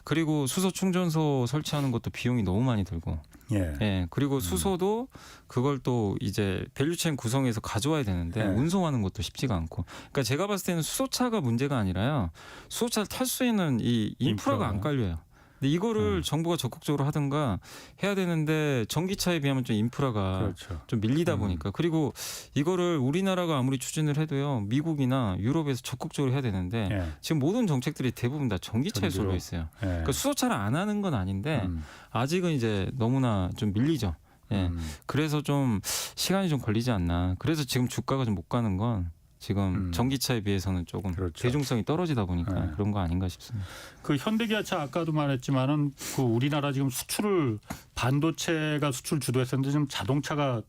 그리고 수소 충전소 설치하는 것도 비용이 너무 많이 들고 예. 예, 그리고 수소도 그걸 또 이제 밸류체인 구성해서 가져와야 되는데 네. 운송하는 것도 쉽지가 않고. 그러니까 제가 봤을 때는 수소차가 문제가 아니라요. 수소차를 탈 수 있는 이 인프라가 안 깔려요. 근데 이거를 정부가 적극적으로 하든가 해야 되는데 전기차에 비하면 좀 인프라가 그렇죠. 좀 밀리다 보니까. 그리고 이거를 우리나라가 아무리 추진을 해도요. 미국이나 유럽에서 적극적으로 해야 되는데 예. 지금 모든 정책들이 대부분 다 전기차에 전기로. 쏠려 있어요. 예. 그러니까 수소차를 안 하는 건 아닌데 음. 아직은 이제 너무나 좀 밀리죠. 예. 그래서 좀 시간이 좀 걸리지 않나. 그래서 지금 주가가 좀 못 가는 건 지금 전기차에 비해서는 조금 그렇죠. 대중성이 떨어지다 보니까 네. 그런 거 아닌가 싶습니다. 그 현대기아차 아까도 말했지만은 그 우리나라 지금 수출을 반도체가 수출 주도했었는데 지금 자동차가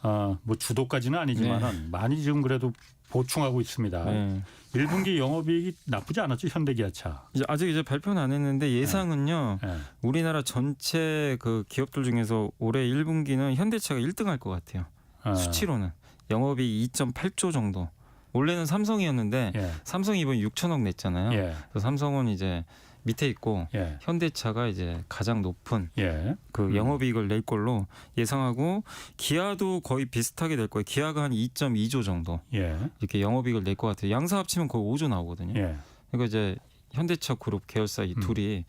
뭐 주도까지는 아니지만은 많이 지금 그래도 보충하고 있습니다. 네. 1분기 영업이익이 나쁘지 않았죠 현대기아차. 이제 아직 이제 발표는 안 했는데 예상은요. 예. 우리나라 전체 그 기업들 중에서 올해 1분기는 현대차가 1등할 것 같아요. 수치로는 영업이익 2.8조 정도. 원래는 삼성이었는데 예. 삼성이 이번 6천억 냈잖아요. 예. 그래서 삼성은 이제 밑에 있고 예. 현대차가 이제 가장 높은 예. 그 영업이익을 낼 걸로 예상하고 기아도 거의 비슷하게 될 거예요. 기아가 한 2.2조 정도 예. 이렇게 이렇게 영업이익을 낼 것 같아요. 양사 합치면 거의 5조 나오거든요. 예. 그러니까 이제 현대차 그룹 계열사 이 둘이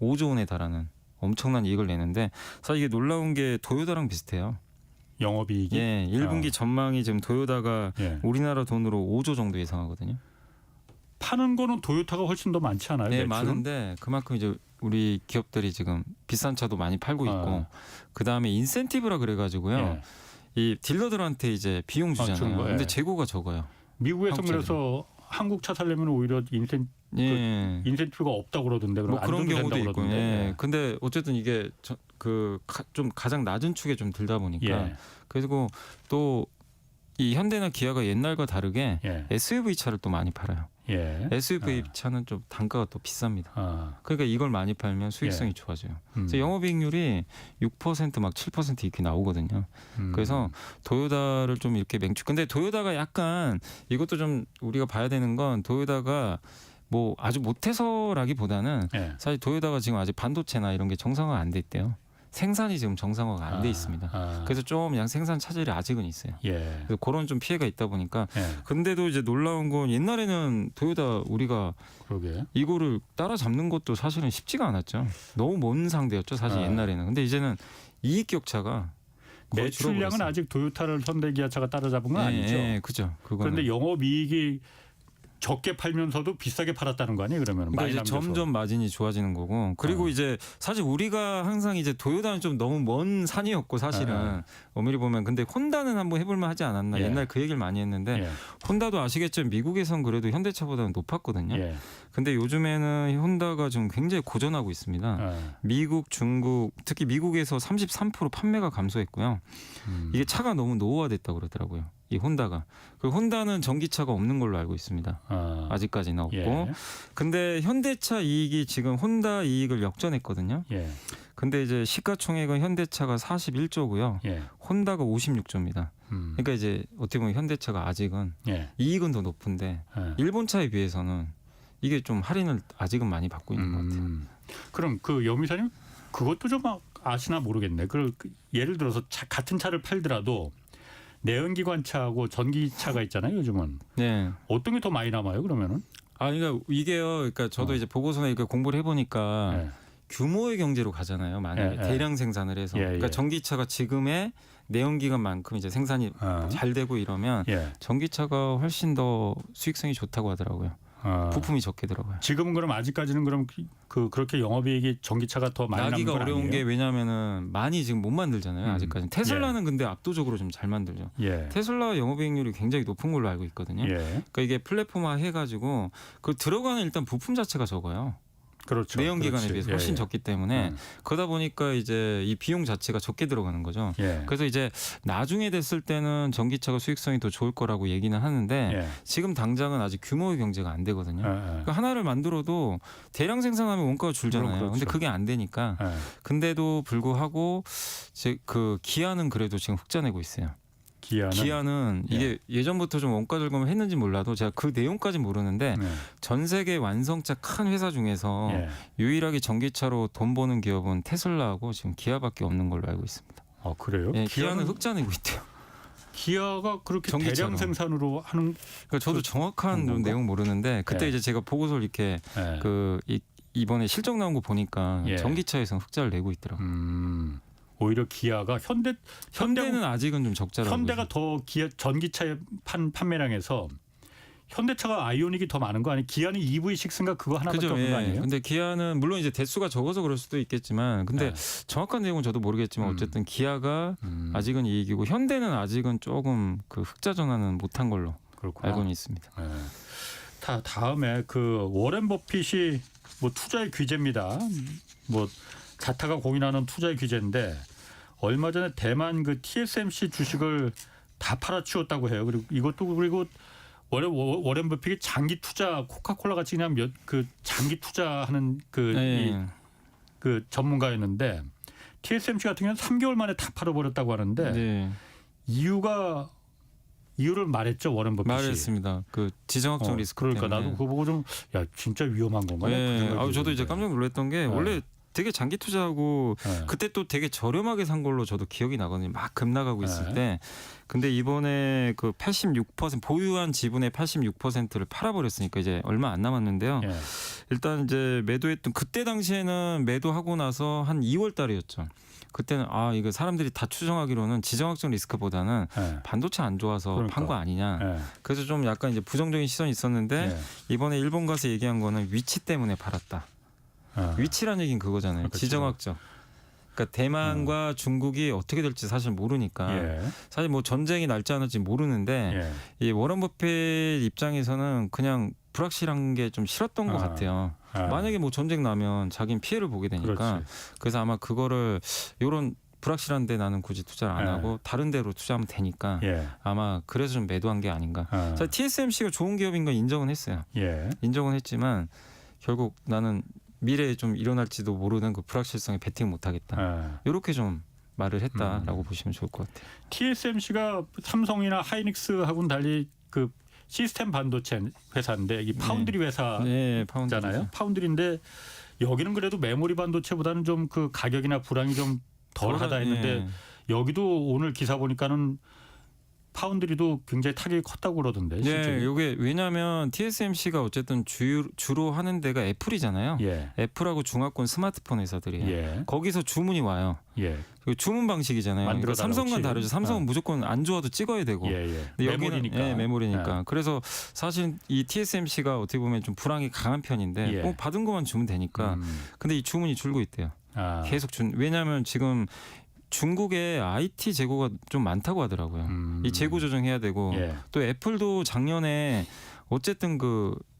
5조 원에 달하는 엄청난 이익을 내는데 사실 이게 놀라운 게 도요타랑 비슷해요. 영업이익이 예, 1분기 전망이 지금 도요타가 예. 우리나라 돈으로 5조 정도 예상하거든요. 파는 거는 도요타가 훨씬 더 많지 않아요? 네, 매출은? 많은데 그만큼 이제 우리 기업들이 지금 비싼 차도 많이 팔고 있고 그 다음에 인센티브라 그래가지고요. 예. 이 딜러들한테 이제 비용 주는 주잖아요. 거, 예. 근데 재고가 적어요. 미국에서 한국 그래서 한국 차 살려면 오히려 예. 인센티브가 없다고 그러던데 뭐 그럼 그런 안 줘도 경우도 된다고 있고. 그러던데. 예. 근데 어쨌든 이게 좀 가장 낮은 축에 좀 들다 보니까 예. 그리고 또 이 현대나 기아가 옛날과 다르게 예. SUV 차를 또 많이 팔아요. 예. SUV 차는 좀 단가가 또 비쌉니다. 아. 그러니까 이걸 많이 팔면 수익성이 예. 좋아져요. 그래서 영업이익률이 6% 막 7% 이렇게 나오거든요. 그래서 도요타를 좀 이렇게 근데 도요타가 약간 이것도 좀 우리가 봐야 되는 건 도요타가 뭐 아주 못해서라기보다는 예. 사실 도요타가 지금 아직 반도체나 이런 게 정상화가 안 돼 있대요. 생산이 지금 정상화가 안 돼 있습니다. 그래서 좀 그냥 생산 차질이 아직은 있어요. 예. 그래서 그런 좀 피해가 있다 보니까 예. 근데도 이제 놀라운 건 옛날에는 도요타 우리가 그러게. 이거를 따라잡는 것도 사실은 쉽지가 않았죠. 너무 먼 상대였죠, 사실 옛날에는. 근데 이제는 이익 격차가 거의 매출량은 줄어버렸어요. 아직 도요타를 현대기아차가 따라잡은 건 예, 아니죠. 예, 그죠. 그거는. 그런데 영업이익이 적게 팔면서도 비싸게 팔았다는 거 아니에요? 그러면 그러니까 많이 이제 남겨서. 점점 마진이 좋아지는 거고 그리고 이제 사실 우리가 항상 이제 도요타는 좀 너무 먼 산이었고 사실은 엄밀히 보면 근데 혼다는 한번 해볼만 하지 않았나 예. 옛날 그 얘기를 많이 했는데 예. 혼다도 아시겠지만 미국에선 그래도 현대차보다는 높았거든요. 예. 근데 요즘에는 혼다가 좀 굉장히 고전하고 있습니다. 미국, 중국 특히 미국에서 33% 판매가 감소했고요. 이게 차가 너무 노후화됐다고 그러더라고요. 이 혼다가. 그리고 혼다는 전기차가 없는 걸로 알고 있습니다. 아직까지는 없고. 예. 근데 현대차 이익이 지금 혼다 이익을 역전했거든요. 예. 근데 이제 시가총액은 현대차가 41조고요. 예. 혼다가 56조입니다. 그러니까 이제 어떻게 보면 현대차가 아직은 예. 이익은 더 높은데 예. 일본 차에 비해서는 이게 좀 할인을 아직은 많이 받고 있는 것 같아요. 그럼 그 여미사님 그것도 좀 아시나 모르겠네. 예를 들어서 같은 차를 팔더라도 내연기관차하고 전기차가 있잖아요. 요즘은 네. 어떤 게 더 많이 남아요? 그러면은? 아, 그러니까 이게요. 그러니까 저도 이제 보고서나 이렇게 공부를 해보니까 예. 규모의 경제로 가잖아요. 만약에 예, 예. 대량 생산을 해서. 예, 그러니까 예. 전기차가 지금의 내연기관만큼 이제 생산이 잘 되고 이러면 예. 전기차가 훨씬 더 수익성이 좋다고 하더라고요. 부품이 적게 들어가요. 지금은 그럼 아직까지는 그럼 그렇게 영업이익이 전기차가 더 많이 남는 나기가 건 어려운 아니에요? 게 왜냐면은 많이 지금 못 만들잖아요. 아직까지는. 테슬라는 근데 압도적으로 좀 잘 만들죠. 예. 테슬라 영업이익률이 굉장히 높은 걸로 알고 있거든요. 예. 그러니까 이게 플랫폼화 해가지고 그 들어가는 일단 부품 자체가 적어요. 그렇죠. 내연기관에 그렇지. 비해서 예, 훨씬 예. 적기 때문에 그러다 보니까 이제 이 비용 자체가 적게 들어가는 거죠. 예. 그래서 이제 나중에 됐을 때는 전기차가 수익성이 더 좋을 거라고 얘기는 하는데 예. 지금 당장은 아직 규모의 경제가 안 되거든요. 예. 그러니까 하나를 만들어도 대량 생산하면 원가가 줄잖아요. 그렇죠. 근데 그게 안 되니까. 예. 근데도 불구하고 그 기아는 그래도 지금 흑자 내고 있어요. 기아는 예. 이게 예전부터 좀 원가 절감을 했는지 몰라도 제가 그 내용까지 모르는데 예. 전 세계 완성차 큰 회사 중에서 예. 유일하게 전기차로 돈 버는 기업은 테슬라하고 지금 기아밖에 없는 걸로 알고 있습니다. 아 그래요? 예, 기아는 흑자 내고 있대요. 기아가 그렇게 전기차로. 대량 생산으로 하는 그러니까 저도 정확한 건가? 내용 모르는데 그때 예. 이제 제가 보고서를 이렇게 예. 이번에 실적 나온 거 보니까 예. 전기차에서는 흑자를 내고 있더라고요. 오히려 기아가 현대는 아직은 좀 적자라고. 현대가 더 기아 전기차의 판매량에서 현대차가 아이오닉이 더 많은 거 아니에요? 기아는 EV6인가 그거 하나밖에 그죠. 없는 거 아니에요? 근데 기아는 물론 이제 대수가 적어서 그럴 수도 있겠지만 근데 정확한 내용은 저도 모르겠지만 어쨌든 기아가 아직은 이익이고 현대는 아직은 조금 그 흑자 전환은 못한 걸로 그렇구나. 알고는 있습니다. 다음에 그 워렌 버핏이 뭐 투자의 규제입니다. 뭐 자타가 공인하는 투자의 규제인데 얼마 전에 대만 그 TSMC 주식을 다 팔아치웠다고 해요. 그리고 워렌 버핏이 장기 투자 코카콜라 같이 그냥 그 장기 투자하는 네. 그 전문가였는데 TSMC 같은 경우는 3개월 만에 다 팔아버렸다고 하는데 네. 이유를 말했죠 워렌 버핏이. 말했습니다. 그 지정학적 리스크 그러니까 때문에. 나도 그거 보고 좀 야 진짜 위험한 건가? 네. 저도 이제 깜짝 놀랐던 게 원래 되게 장기 투자하고 그때 또 되게 저렴하게 산 걸로 저도 기억이 나거든요. 막 급락하고 있을 때. 근데 이번에 그 86% 보유한 지분의 86%를 팔아버렸으니까 이제 얼마 안 남았는데요. 일단 이제 매도했던 그때 당시에는 매도하고 나서 한 2월 달이었죠. 그때는 이거 사람들이 다 추정하기로는 지정학적 리스크보다는 반도체 안 좋아서 그러니까. 판 거 아니냐. 그래서 좀 약간 이제 부정적인 시선이 있었는데 이번에 일본 가서 얘기한 거는 위치 때문에 팔았다. 위치란 얘기는 그거잖아요. 그렇죠. 지정학적. 그러니까 대만과 중국이 어떻게 될지 사실 모르니까 사실 뭐 전쟁이 날지 않을지 모르는데 이 워런 버핏 입장에서는 그냥 불확실한 게 좀 싫었던 것 같아요. 만약에 뭐 전쟁 나면 자기는 피해를 보게 되니까 그렇지. 그래서 아마 그거를 이런 불확실한데 나는 굳이 투자를 안 하고 다른 데로 투자하면 되니까 아마 그래서 좀 매도한 게 아닌가. 사실 TSMC가 좋은 기업인 건 인정은 했어요. 인정은 했지만 결국 나는 미래에 좀 일어날지도 모르는 그 불확실성에 베팅 못하겠다. 이렇게 좀 말을 했다라고 보시면 좋을 것 같아요. TSMC가 삼성이나 하이닉스하고는 달리 그 시스템 반도체 회사인데 이 파운드리 회사잖아요. 파운드리죠. 파운드리인데 여기는 그래도 메모리 반도체보다는 좀 그 가격이나 불황이 좀 덜하다 했는데 여기도 오늘 기사 보니까는 파운드리도 굉장히 타격이 컸다고 그러던데. 실제로. 네, 이게 왜냐하면 TSMC가 어쨌든 주로 하는 데가 애플이잖아요. 예. 애플하고 중화권 스마트폰 회사들이에요. 예. 거기서 주문이 와요. 예. 그 주문 방식이잖아요. 그러니까 만들어 달라고 삼성과는 치고. 다르죠. 삼성은 어. 무조건 안 좋아도 찍어야 되고. 예. 예. 근데 여기는 메모리니까. 예, 메모리니까. 예. 그래서 사실 이 TSMC가 어떻게 보면 좀 불황이 강한 편인데 예. 뭐 받은 것만 주면 되니까. 근데 이 주문이 줄고 있대요. 아. 계속 왜냐하면 지금 중국에 IT 재고가 좀 많다고 하더라고요. 이 재고 조정해야 되고 예. 또 애플도 작년에 어쨌든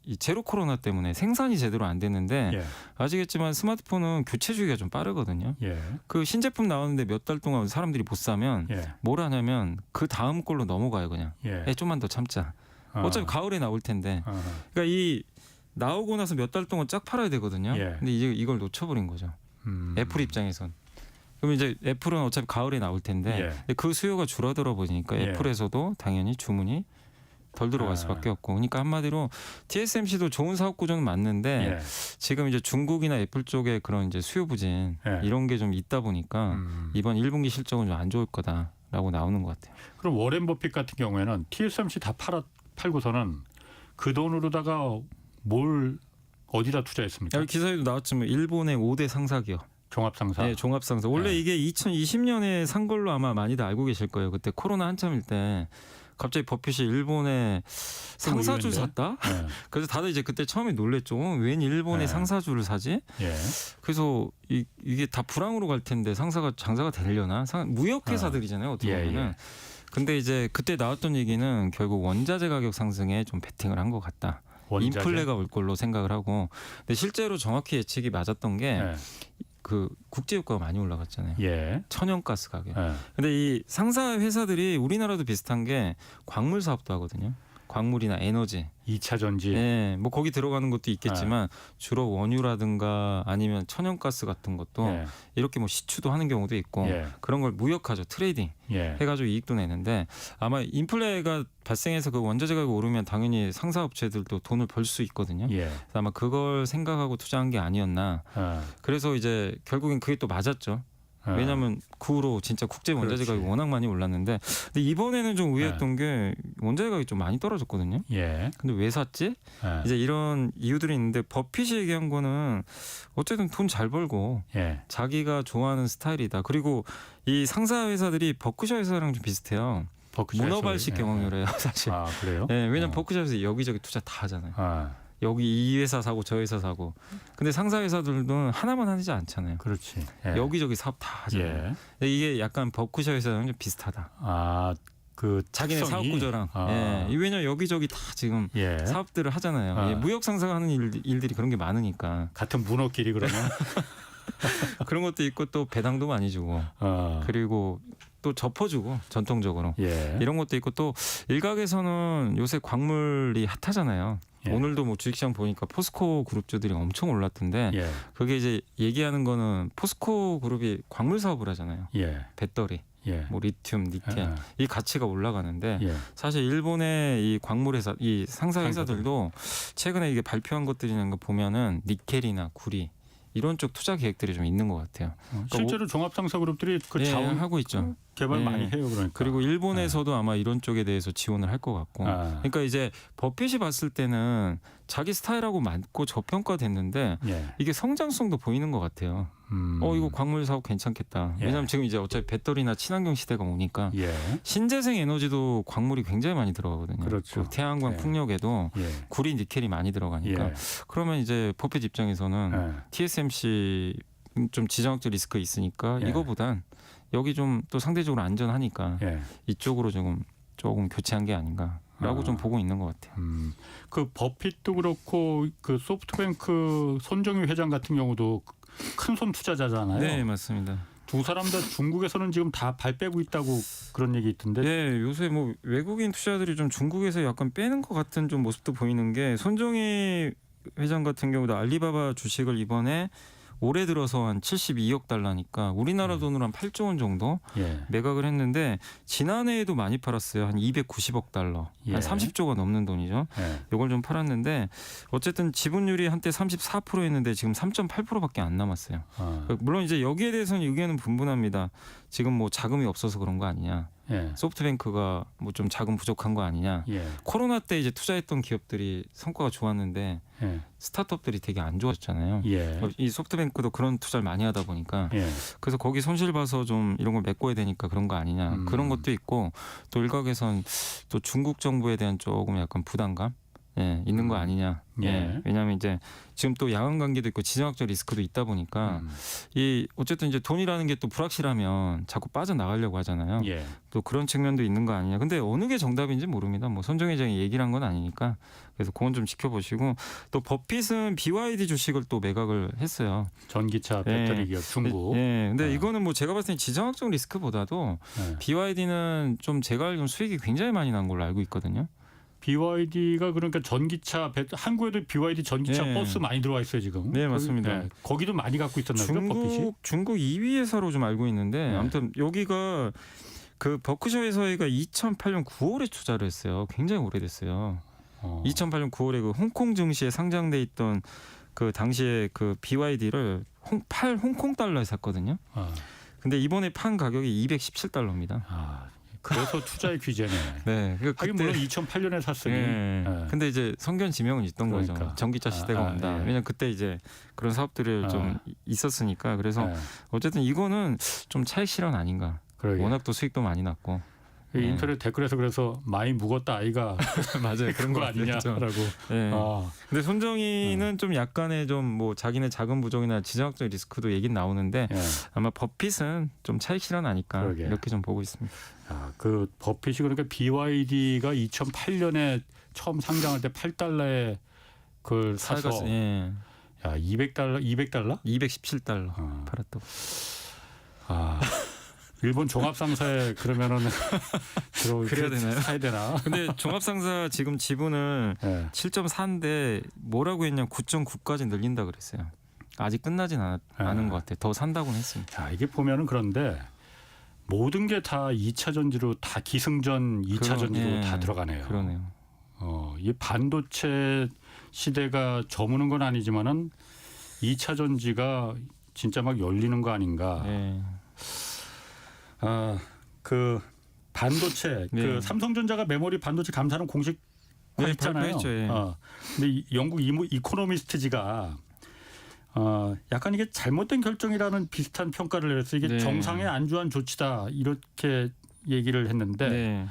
이 제로 코로나 때문에 생산이 제대로 안 됐는데 예. 아시겠지만 스마트폰은 교체 주기가 좀 빠르거든요. 예. 그 신제품 나오는데 몇 달 동안 사람들이 못 사면 예. 뭘 하냐면 그 다음 걸로 넘어가요 그냥. 예. 좀만 더 참자. 어차피 가을에 나올 텐데. 어. 그러니까 이 나오고 나서 몇 달 동안 쫙 팔아야 되거든요. 예. 근데 이제 이걸 놓쳐버린 거죠. 애플 입장에선. 그럼 이제 애플은 어차피 가을에 나올 텐데 예. 근데 그 수요가 줄어들어 보니까 예. 애플에서도 당연히 주문이 덜 들어갈 수밖에 없고. 그러니까 한마디로 TSMC도 좋은 사업 구조는 맞는데 예. 지금 이제 중국이나 애플 쪽에 그런 이제 수요 부진 예. 이런 게 좀 있다 보니까 이번 1분기 실적은 좀 안 좋을 거다라고 나오는 것 같아요. 그럼 워렌 버핏 같은 경우에는 TSMC 다 팔고서는 그 돈으로다가 뭘 어디다 투자했습니까? 여기 기사에도 나왔지만 일본의 5대 상사기업. 종합상사. 네, 종합상사. 원래 네. 이게 2020년에 산 걸로 아마 많이들 알고 계실 거예요. 그때 코로나 한참일 때 갑자기 버핏이 일본에 상사주 의외인데? 샀다? 예. 그래서 다들 이제 그때 처음에 놀랬죠. 웬 일본에 네. 상사주를 사지? 예. 그래서 이게 다 불황으로 갈 텐데 장사가 되려나? 무역 회사들이잖아요. 어떻게 예, 보면은. 예. 근데 이제 그때 나왔던 얘기는 결국 원자재 가격 상승에 좀 베팅을 한 것 같다. 원자재? 인플레가 올 걸로 생각을 하고. 근데 실제로 정확히 예측이 맞았던 게 예. 그 국제 유가가 많이 올라갔잖아요. 예. 천연가스 가격. 예. 근데 이 상사 회사들이 우리나라도 비슷한 게 광물 사업도 하거든요. 광물이나 에너지. 2차 전지. 예, 뭐 거기 들어가는 것도 있겠지만 주로 원유라든가 아니면 천연가스 같은 것도 예. 이렇게 뭐 시추도 하는 경우도 있고 예. 그런 걸 무역하죠. 트레이딩 예. 해가지고 이익도 내는데 아마 인플레가 발생해서 그 원자재 가격 오르면 당연히 상사업체들도 돈을 벌 수 있거든요. 예. 그래서 아마 그걸 생각하고 투자한 게 아니었나. 그래서 이제 결국엔 그게 또 맞았죠. 왜냐하면 그 후로 진짜 국제 원자재 가격이 그렇지. 워낙 많이 올랐는데 근데 이번에는 좀 의외였던 게 원자재 가격이 좀 많이 떨어졌거든요. 예. 근데 왜 샀지? 예. 이제 이런 이유들이 있는데 버핏이 얘기한 거는 어쨌든 돈 잘 벌고 예. 자기가 좋아하는 스타일이다. 그리고 이 상사 회사들이 버크셔 회사랑 좀 비슷해요. 버크셔에서. 문어발식 예. 경영이래요, 사실. 아, 그래요? 예, 왜냐면 버크셔에서 여기저기 투자 다 하잖아요. 아, 여기 이 회사 사고 저 회사 사고. 근데 상사 회사들도 하나만 하지 않잖아요. 그렇지. 예. 여기저기 사업 다 하잖아요. 예. 근데 이게 약간 버크셔 회사랑 좀 비슷하다. 아, 그 자기네 사업 특성이? 구조랑. 아. 예. 왜냐면 여기저기 다 지금 예. 사업들을 하잖아요. 아. 예, 무역 상사가 하는 일들이 그런 게 많으니까 같은 문어끼리 그러면. 그런 것도 있고 또 배당도 많이 주고 그리고 또 접어주고 전통적으로 예. 이런 것도 있고 또 일각에서는 요새 광물이 핫하잖아요. 예. 오늘도 뭐 주식시장 보니까 포스코 그룹주들이 엄청 올랐던데 예. 그게 이제 얘기하는 거는 포스코 그룹이 광물 사업을 하잖아요. 예. 배터리, 예. 뭐 리튬, 니켈 예. 이 가치가 올라가는데 예. 사실 일본의 이 광물 회사, 이 상사 회사들도 최근에 이게 발표한 것들이나 거 보면은 니켈이나 구리 이런 쪽 투자 계획들이 좀 있는 것 같아요. 실제로 종합상사 그룹들이 그 예, 자원 하고 있죠. 개발 예. 많이 해요, 그러니까. 그리고 일본에서도 아마 이런 쪽에 대해서 지원을 할 것 같고. 아. 그러니까 이제 버핏이 봤을 때는 자기 스타일하고 맞고 저평가됐는데 예. 이게 성장성도 보이는 것 같아요. 이거 광물 사업 괜찮겠다. 예. 왜냐하면 지금 이제 어차피 배터리나 친환경 시대가 오니까 예. 신재생 에너지도 광물이 굉장히 많이 들어가거든요. 그렇죠. 그 태양광 예. 풍력에도 예. 구리, 니켈이 많이 들어가니까 예. 그러면 이제 버핏 입장에서는 예. TSMC 좀 지정학적 리스크 있으니까 예. 이거보단 여기 좀 또 상대적으로 안전하니까 예. 이쪽으로 조금 교체한 게 아닌가라고 아. 좀 보고 있는 것 같아요. 그 버핏도 그렇고 그 소프트뱅크 손정유 회장 같은 경우도 큰 손 투자자잖아요. 네, 맞습니다. 두 사람 다 중국에서는 지금 다 발 빼고 있다고 그런 얘기 있던데. 네, 요새 뭐 외국인 투자들이 좀 중국에서 약간 빼는 것 같은 좀 모습도 보이는 게 손정희 회장 같은 경우도 알리바바 주식을 이번에 올해 들어서 한 72억 달러니까 우리나라 돈으로 한 8조 원 정도 예. 매각을 했는데 지난해에도 많이 팔았어요. 한 290억 달러. 예. 한 30조가 넘는 돈이죠. 예. 이걸 좀 팔았는데 어쨌든 지분율이 한때 34%였는데 지금 3.8%밖에 안 남았어요. 아. 물론 이제 여기에 대해서는 의견은 분분합니다. 지금 뭐 자금이 없어서 그런 거 아니냐. 예. 소프트뱅크가 뭐 좀 자금 부족한 거 아니냐. 예. 코로나 때 이제 투자했던 기업들이 성과가 좋았는데 예. 스타트업들이 되게 안 좋았잖아요. 예. 이 소프트뱅크도 그런 투자를 많이 하다 보니까 예. 그래서 거기 손실 봐서 좀 이런 걸 메꿔야 되니까 그런 거 아니냐. 그런 것도 있고 또 일각에선 또 중국 정부에 대한 조금 약간 부담감 있는 거 아니냐. 예. 왜냐하면 이제 지금 또 양안 관계도 있고 지정학적 리스크도 있다 보니까 이 어쨌든 이제 돈이라는 게 또 불확실하면 자꾸 빠져나가려고 하잖아요. 예. 또 그런 측면도 있는 거 아니냐. 근데 어느 게 정답인지 모릅니다. 뭐 손정 회장이 얘기를 한 건 아니니까. 그래서 그건 좀 지켜보시고 또 버핏은 BYD 주식을 또 매각을 했어요. 전기차 배터리 기업 중국. 예. 근데 아. 이거는 뭐 제가 봤을 때 지정학적 리스크보다도 예. BYD는 좀 제가 알기로는 수익이 굉장히 많이 난 걸로 알고 있거든요. BYD가 그러니까 전기차 한국에도 BYD 전기차 예. 버스 많이 들어와 있어요 지금. 네, 맞습니다. 거기도 많이 갖고 있었나 봐요, 버핏이. 중국 2위 회사로 좀 알고 있는데 네. 아무튼 여기가 그 버크셔 회사가 2008년 9월에 투자를 했어요. 굉장히 오래됐어요. 2008년 9월에 그 홍콩 증시에 상장돼 있던 그 당시에 그 BYD를 8 홍콩 달러에 샀거든요. 아. 근데 이번에 판 가격이 217달러입니다. 아. 그래서 투자의 규제네. 네. 하긴 물론 2008년에 샀으니. 예. 예. 근데 이제 성견 지명은 있던 그러니까. 거죠. 전기차 시대가 온다. 예. 왜냐면 그때 이제 그런 사업들을 좀 있었으니까. 그래서 예. 어쨌든 이거는 좀 차익 실현 아닌가. 그러게. 워낙 또 수익도 많이 났고. 인터넷 댓글에서 그래서 많이 묵었다 아이가 맞아요. 그런 거 아니냐라고. 예. 아. 근데 손정희는 좀 약간의 좀 뭐 자기네 자금 부족이나 지정학적 리스크도 얘기는 나오는데 예. 아마 버핏은 좀 차익 실현 아닐까 그러게. 이렇게 좀 보고 있습니다. 그 버핏이 그러니까 BYD가 2008년에 처음 상장할 때 8달러에 그걸 사서 사가서, 예. 야 200달러? 217달러 어. 팔았다고. 아. 일본 종합상사에 그러면은 그래야 되나요? 사야 되나? 근데 종합상사 지금 지분을 예. 7.4인데 뭐라고 했냐면 9.9까지 늘린다 그랬어요. 아직 끝나진 않은 것 같아요. 더 산다고는 했습니다. 자, 이게 보면은 그런데 모든 게 다 2차 전지로 다 기승전 2차 전지로 다 들어가네요. 그러네요. 이 반도체 시대가 저무는 건 아니지만은 2차 전지가 진짜 막 열리는 거 아닌가. 네. 그 반도체 네. 그 삼성전자가 메모리 반도체 감사는 공식 네, 했잖아요. 발표했죠, 예. 근데 영국 이코노미스트지가 약간 이게 잘못된 결정이라는 비슷한 평가를 내렸어요. 이게 네. 정상에 안주한 조치다 이렇게 얘기를 했는데 네.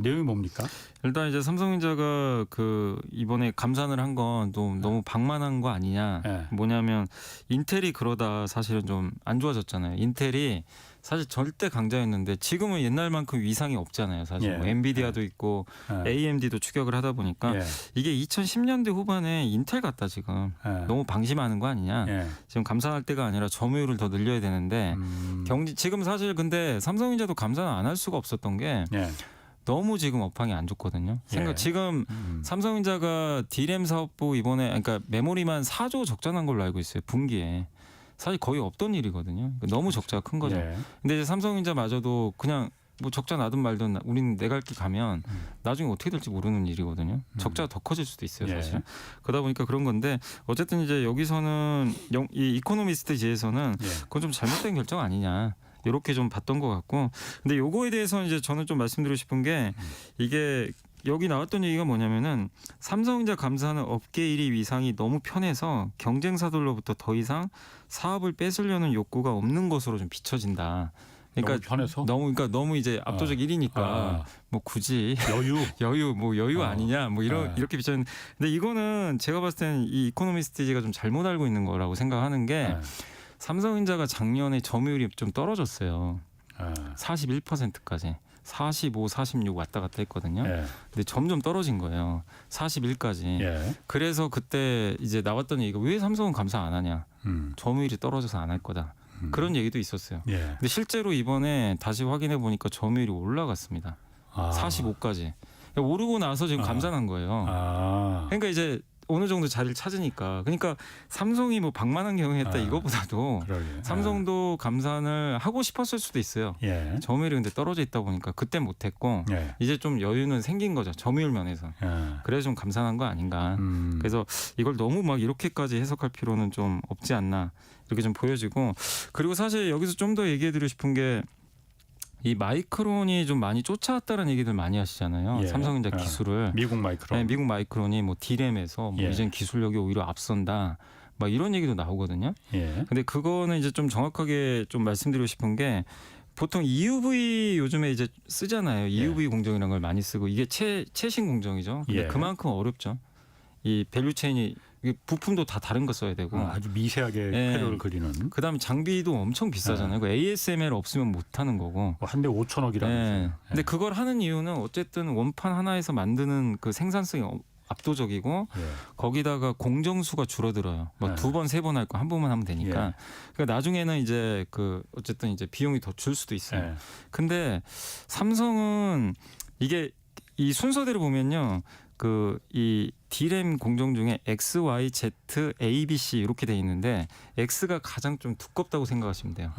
내용이 뭡니까? 일단 이제 삼성전자가 그 이번에 감산을 한 건 너무 방만한 거 아니냐. 네. 뭐냐면 인텔이 그러다 사실은 좀 안 좋아졌잖아요. 인텔이 사실 절대 강자였는데 지금은 옛날만큼 위상이 없잖아요. 사실 예. 뭐 엔비디아도 있고 AMD도 추격을 하다 보니까 예. 이게 2010년대 후반에 인텔 같다 지금. 예. 너무 방심하는 거 아니냐. 예. 지금 감산할 때가 아니라 점유율을 더 늘려야 되는데 지금 사실 근데 삼성전자도 감산을 안 할 수가 없었던 게 예. 너무 지금 업황이 안 좋거든요. 예. 지금 삼성전자가 D램 사업부 이번에 그러니까 메모리만 4조 적자난 걸로 알고 있어요. 분기에. 사실 거의 없던 일이거든요. 너무 적자가 큰 거죠. 예. 근데 이제 삼성전자마저도 그냥 뭐 적자 나든 말든 우리는 내 갈 길 가면 나중에 어떻게 될지 모르는 일이거든요. 적자가 더 커질 수도 있어요, 사실. 예. 그러다 보니까 그런 건데 어쨌든 이제 여기서는 이 이코노미스트지에서는 예. 그건 좀 잘못된 결정 아니냐. 이렇게 좀 봤던 것 같고, 근데 요거에 대해서는 이제 저는 좀 말씀드리고 싶은 게 이게 여기 나왔던 얘기가 뭐냐면은 삼성전자 감사는 업계 1위 위상이 너무 편해서 경쟁사들로부터 더 이상 사업을 뺏으려는 욕구가 없는 것으로 좀 비춰진다. 그러니까 너무 편해서 너무 이제 압도적 1위니까 뭐 굳이 여유 아. 아니냐 뭐 이렇게 비춰는. 근데 이거는 제가 봤을 때는 이 이코노미스트지가 좀 잘못 알고 있는 거라고 생각하는 게 삼성전자가 작년에 점유율이 좀 떨어졌어요. 41%까지. 45, 46 왔다 갔다 했거든요. 예. 근데 점점 떨어진 거예요. 41까지. 예. 그래서 그때 이제 나왔던 얘기가 왜 삼성은 감사 안 하냐. 점유율이 떨어져서 안 할 거다. 그런 얘기도 있었어요. 예. 근데 실제로 이번에 다시 확인해 보니까 점유율이 올라갔습니다. 45까지. 오르고 나서 지금 감산한 거예요. 그러니까 이제 어느 정도 자리를 찾으니까. 그러니까 삼성이 뭐 방만한 경영했다 이거보다도 그러게. 삼성도 감산을 하고 싶었을 수도 있어요. 예. 점유율이 근데 떨어져 있다 보니까 그때 못했고 예. 이제 좀 여유는 생긴 거죠. 점유율 면에서. 예. 그래서 좀 감산한 거 아닌가. 그래서 이걸 너무 막 이렇게까지 해석할 필요는 좀 없지 않나 이렇게 좀 보여지고, 그리고 사실 여기서 좀 더 얘기해드리고 싶은 게 이 마이크론이 좀 많이 쫓아왔다는 얘기들 많이 하시잖아요. 예. 삼성전자 기술을. 미국 마이크론. 네, 미국 마이크론이 뭐 D램에서 뭐 예. 이젠 기술력이 오히려 앞선다. 막 이런 얘기도 나오거든요. 예. 근데 그거는 이제 좀 정확하게 좀 말씀드리고 싶은 게 보통 EUV 요즘에 이제 쓰잖아요. EUV 공정이라는 걸 많이 쓰고 이게 최신 공정이죠. 근데 예. 그만큼 어렵죠. 이 밸류 체인이 이게 부품도 다 다른 거 써야 되고 아주 미세하게 예. 회로를 그리는. 그다음에 장비도 엄청 비싸잖아요. 그 ASML 없으면 못 하는 거고. 한 대 5천억이라면서요. 네. 근데 그걸 하는 이유는 어쨌든 원판 하나에서 만드는 그 생산성이 압도적이고 거기다가 공정수가 줄어들어요. 뭐 네. 2번, 3번 할 거 한 번만 하면 되니까. 예. 그러니까 나중에는 이제 그 어쨌든 이제 비용이 더 줄 수도 있어요. 예. 근데 삼성은 이게 이 순서대로 보면요. 그 이 D램 공정 중에 X, Y, Z, A, B, C 이렇게 돼 있는데 X가 가장 좀 두껍다고 생각하시면 돼요.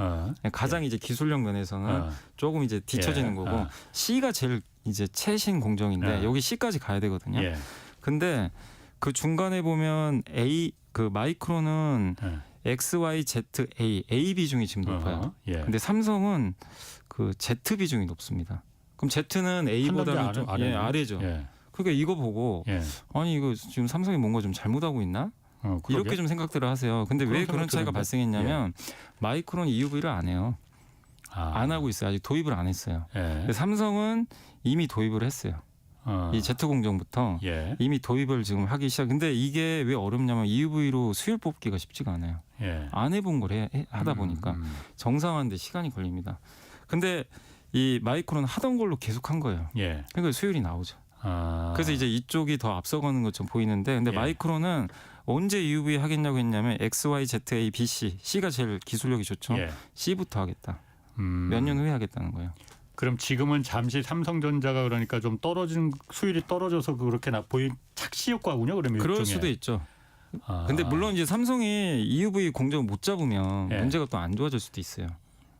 가장 이제 기술력 면에서는 조금 이제 뒤처지는 예. 거고 C가 제일 이제 최신 공정인데 예. 여기 C까지 가야 되거든요. 예. 근데 그 중간에 보면 A 그 마이크론은 X, Y, Z, A 비중이 지금 높아요. 예. 근데 삼성은 그 Z 비중이 높습니다. 그럼 Z는 A보다는 좀 아래죠. 예. 그러니까 이거 보고 예. 아니 이거 지금 삼성이 뭔가 좀 잘못하고 있나? 그러게. 이렇게 좀 생각들을 하세요. 근데 왜 그런 그런 차이가 생각 발생했냐면 마이크론 EUV를 안 해요. 안 하고 있어요. 아직 도입을 안 했어요. 예. 근데 삼성은 이미 도입을 했어요. 이 Z 공정부터 예. 이미 도입을 지금 하기 시작. 근데 이게 왜 어렵냐면 EUV로 수율 뽑기가 쉽지가 않아요. 예. 안 해본 걸 하다 보니까 정상화하는데 시간이 걸립니다. 근데 이 마이크론 하던 걸로 계속 한 거예요. 예. 그러니까 수율이 나오죠. 그래서 이제 이쪽이 더 앞서가는 것처럼 보이는데 근데 예. 마이크론은 언제 EUV 하겠냐고 했냐면 X, Y, Z, A, B, C. C가 제일 기술력이 좋죠. 예. C부터 하겠다. 몇 년 후에 하겠다는 거예요. 그럼 지금은 잠시 삼성전자가 그러니까 좀 떨어진 수율이 떨어져서 그렇게 보인 착시 효과군요. 그러면 그럴 일종의. 수도 있죠. 근데 물론 이제 삼성이 EUV 공정을 못 잡으면 예. 문제가 또 안 좋아질 수도 있어요.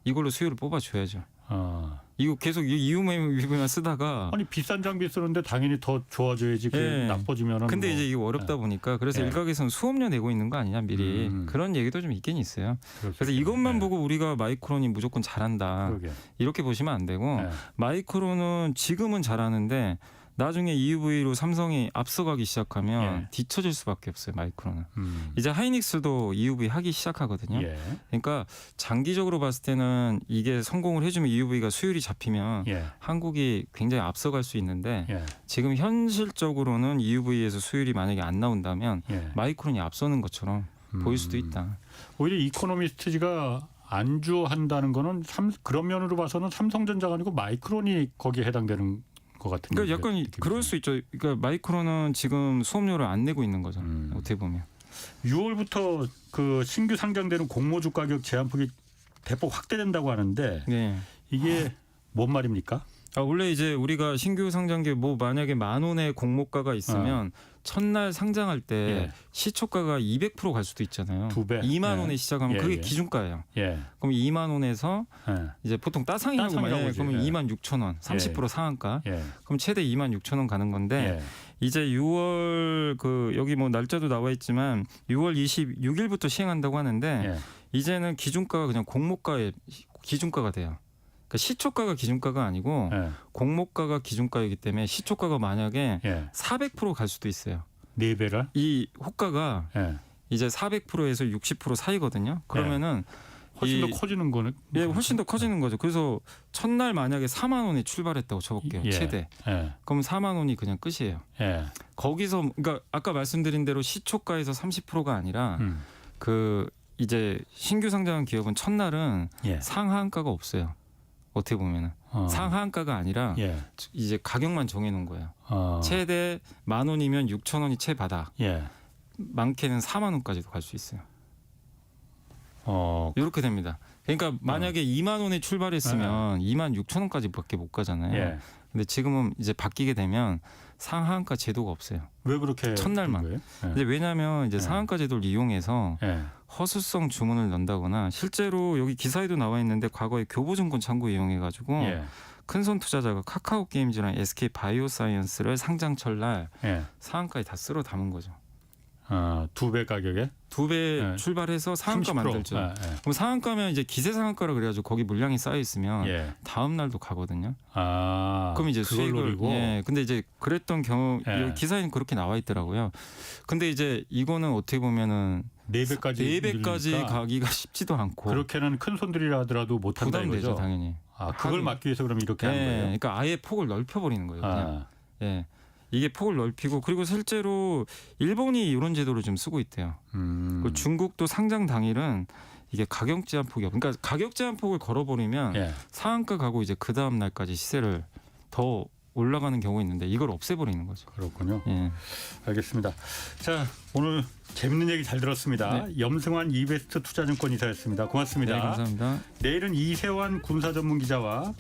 이걸로 수율을 뽑아줘야죠. 아. 이거 계속 EUV만 쓰다가 아니 비싼 장비 쓰는데 당연히 더 좋아져야지. 예. 나빠지면은. 근데 뭐. 이제 이거 어렵다 보니까 그래서 예. 일각에서는 수업료 내고 있는 거 아니냐 미리 그런 얘기도 좀 있긴 있어요. 그래서 이것만 보고 우리가 마이크론이 무조건 잘한다 그러게. 이렇게 보시면 안 되고 예. 마이크론은 지금은 잘하는데 나중에 EUV로 삼성이 앞서가기 시작하면 예. 뒤처질 수밖에 없어요. 마이크론은. 이제 하이닉스도 EUV 하기 시작하거든요. 예. 그러니까 장기적으로 봤을 때는 이게 성공을 해주면 EUV가 수율이 잡히면 예. 한국이 굉장히 앞서갈 수 있는데 예. 지금 현실적으로는 EUV에서 수율이 만약에 안 나온다면 예. 마이크론이 앞서는 것처럼 보일 수도 있다. 오히려 이코노미스트가 안주한다는 거는 그런 면으로 봐서는 삼성전자가 아니고 마이크론이 거기에 해당되는 것 같은. 그러니까 약간 그럴 수 있죠. 그러니까 마이크론은 지금 수업료를 안 내고 있는 거죠. 어떻게 보면. 6월부터 그 신규 상장되는 공모주 가격 제한폭이 대폭 확대된다고 하는데 네. 이게 뭔 말입니까? 원래 이제 우리가 신규 상장기 뭐 만약에 10,000원의 공모가가 있으면 첫날 상장할 때 예. 시초가가 200% 갈 수도 있잖아요. 2배. 2만 원에 예. 시작하면 예, 그게 예. 기준가예요. 예. 그럼 2만 원에서 예. 이제 보통 따상이라고 따상이라고 해. 하지. 그러면 예. 26,000원, 30% 상한가. 예. 그럼 최대 26,000원 가는 건데 예. 이제 6월 그 여기 뭐 날짜도 나와 있지만 6월 26일부터 시행한다고 하는데 예. 이제는 기준가가 그냥 공모가의 기준가가 돼요. 그러니까 시초가가 기준가가 아니고 예. 공모가가 기준가이기 때문에 시초가가 만약에 예. 400%갈 수도 있어요. 4배를? 이 호가가 예. 이제 400%에서 60% 사이거든요. 그러면은 훨씬 더 커지는 거는. 예, 훨씬 더 커지는 거죠. 그래서 첫날 만약에 4만 원에 출발했다고 쳐볼게요. 예. 최대. 예. 그럼 4만 원이 그냥 끝이에요. 예. 거기서 그러니까 아까 말씀드린 대로 시초가에서 30%가 아니라 그 이제 신규 상장한 기업은 첫날은 예. 상한가가 없어요. 어떻게 보면은 상한가가 아니라 예. 이제 가격만 정해놓은 거예요. 최대 10,000원이면 6,000원이 최바닥. 예. 많게는 4만 원까지도 갈 수 있어요. 이렇게 됩니다. 그러니까 만약에 2만 원에 출발했으면 2만 6천 원까지밖에 못 가잖아요. 예. 근데 지금은 이제 바뀌게 되면 상한가 제도가 없어요. 왜 그렇게 첫날만. 된 거예요? 예. 이제 왜냐하면 이제 상한가 제도를 이용해서 예. 허수성 주문을 넣는다거나 실제로 여기 기사에도 나와 있는데 과거에 교보증권 창구 이용해가지고 예. 큰손 투자자가 카카오 게임즈랑 SK 바이오사이언스를 상장 첫날 예. 상한가에 다 쓸어 담은 거죠. 2배 가격에 2배 네. 출발해서 상한가 30%. 만들죠. 예, 예. 그럼 상한가면 이제 기세 상한가라 그래가지고 거기 물량이 쌓여 있으면 예. 다음 날도 가거든요. 아, 그럼 이제 그걸 수익을 노리고. 예. 근데 이제 그랬던 경우 예. 기사에는 그렇게 나와 있더라고요. 근데 이제 이거는 어떻게 보면은 4배까지 4배까지 가기가 쉽지도 않고 그렇게는 큰 손들이라더라도 못 한다 부담되죠, 이거죠. 당연히. 아, 그걸 막기 위해서 그럼 이렇게 하는 예. 거예요. 그러니까 아예 폭을 넓혀 버리는 거예요. 그냥. 아, 예. 이게 폭을 넓히고 그리고 실제로 일본이 이런 제도를 좀 쓰고 있대요. 그리고 중국도 상장 당일은 이게 가격 제한 폭이 그러니까 가격 제한 폭을 걸어버리면 예. 상한가 가고 이제 그 다음 날까지 시세를 더 올라가는 경우 있는데 이걸 없애버리는 거죠. 그렇군요. 예. 알겠습니다. 자, 오늘 재밌는 얘기 잘 들었습니다. 염승환 이베스트 투자증권 이사였습니다. 고맙습니다. 네, 감사합니다. 내일은 이세환 군사 전문 기자와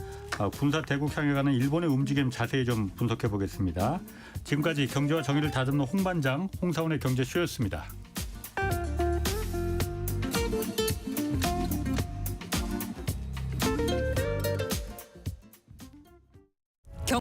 군사 대국 향해 가는 일본의 움직임 자세히 좀 분석해 보겠습니다. 지금까지 경제와 정의를 다듬는 홍반장 홍사원의 경제쇼였습니다.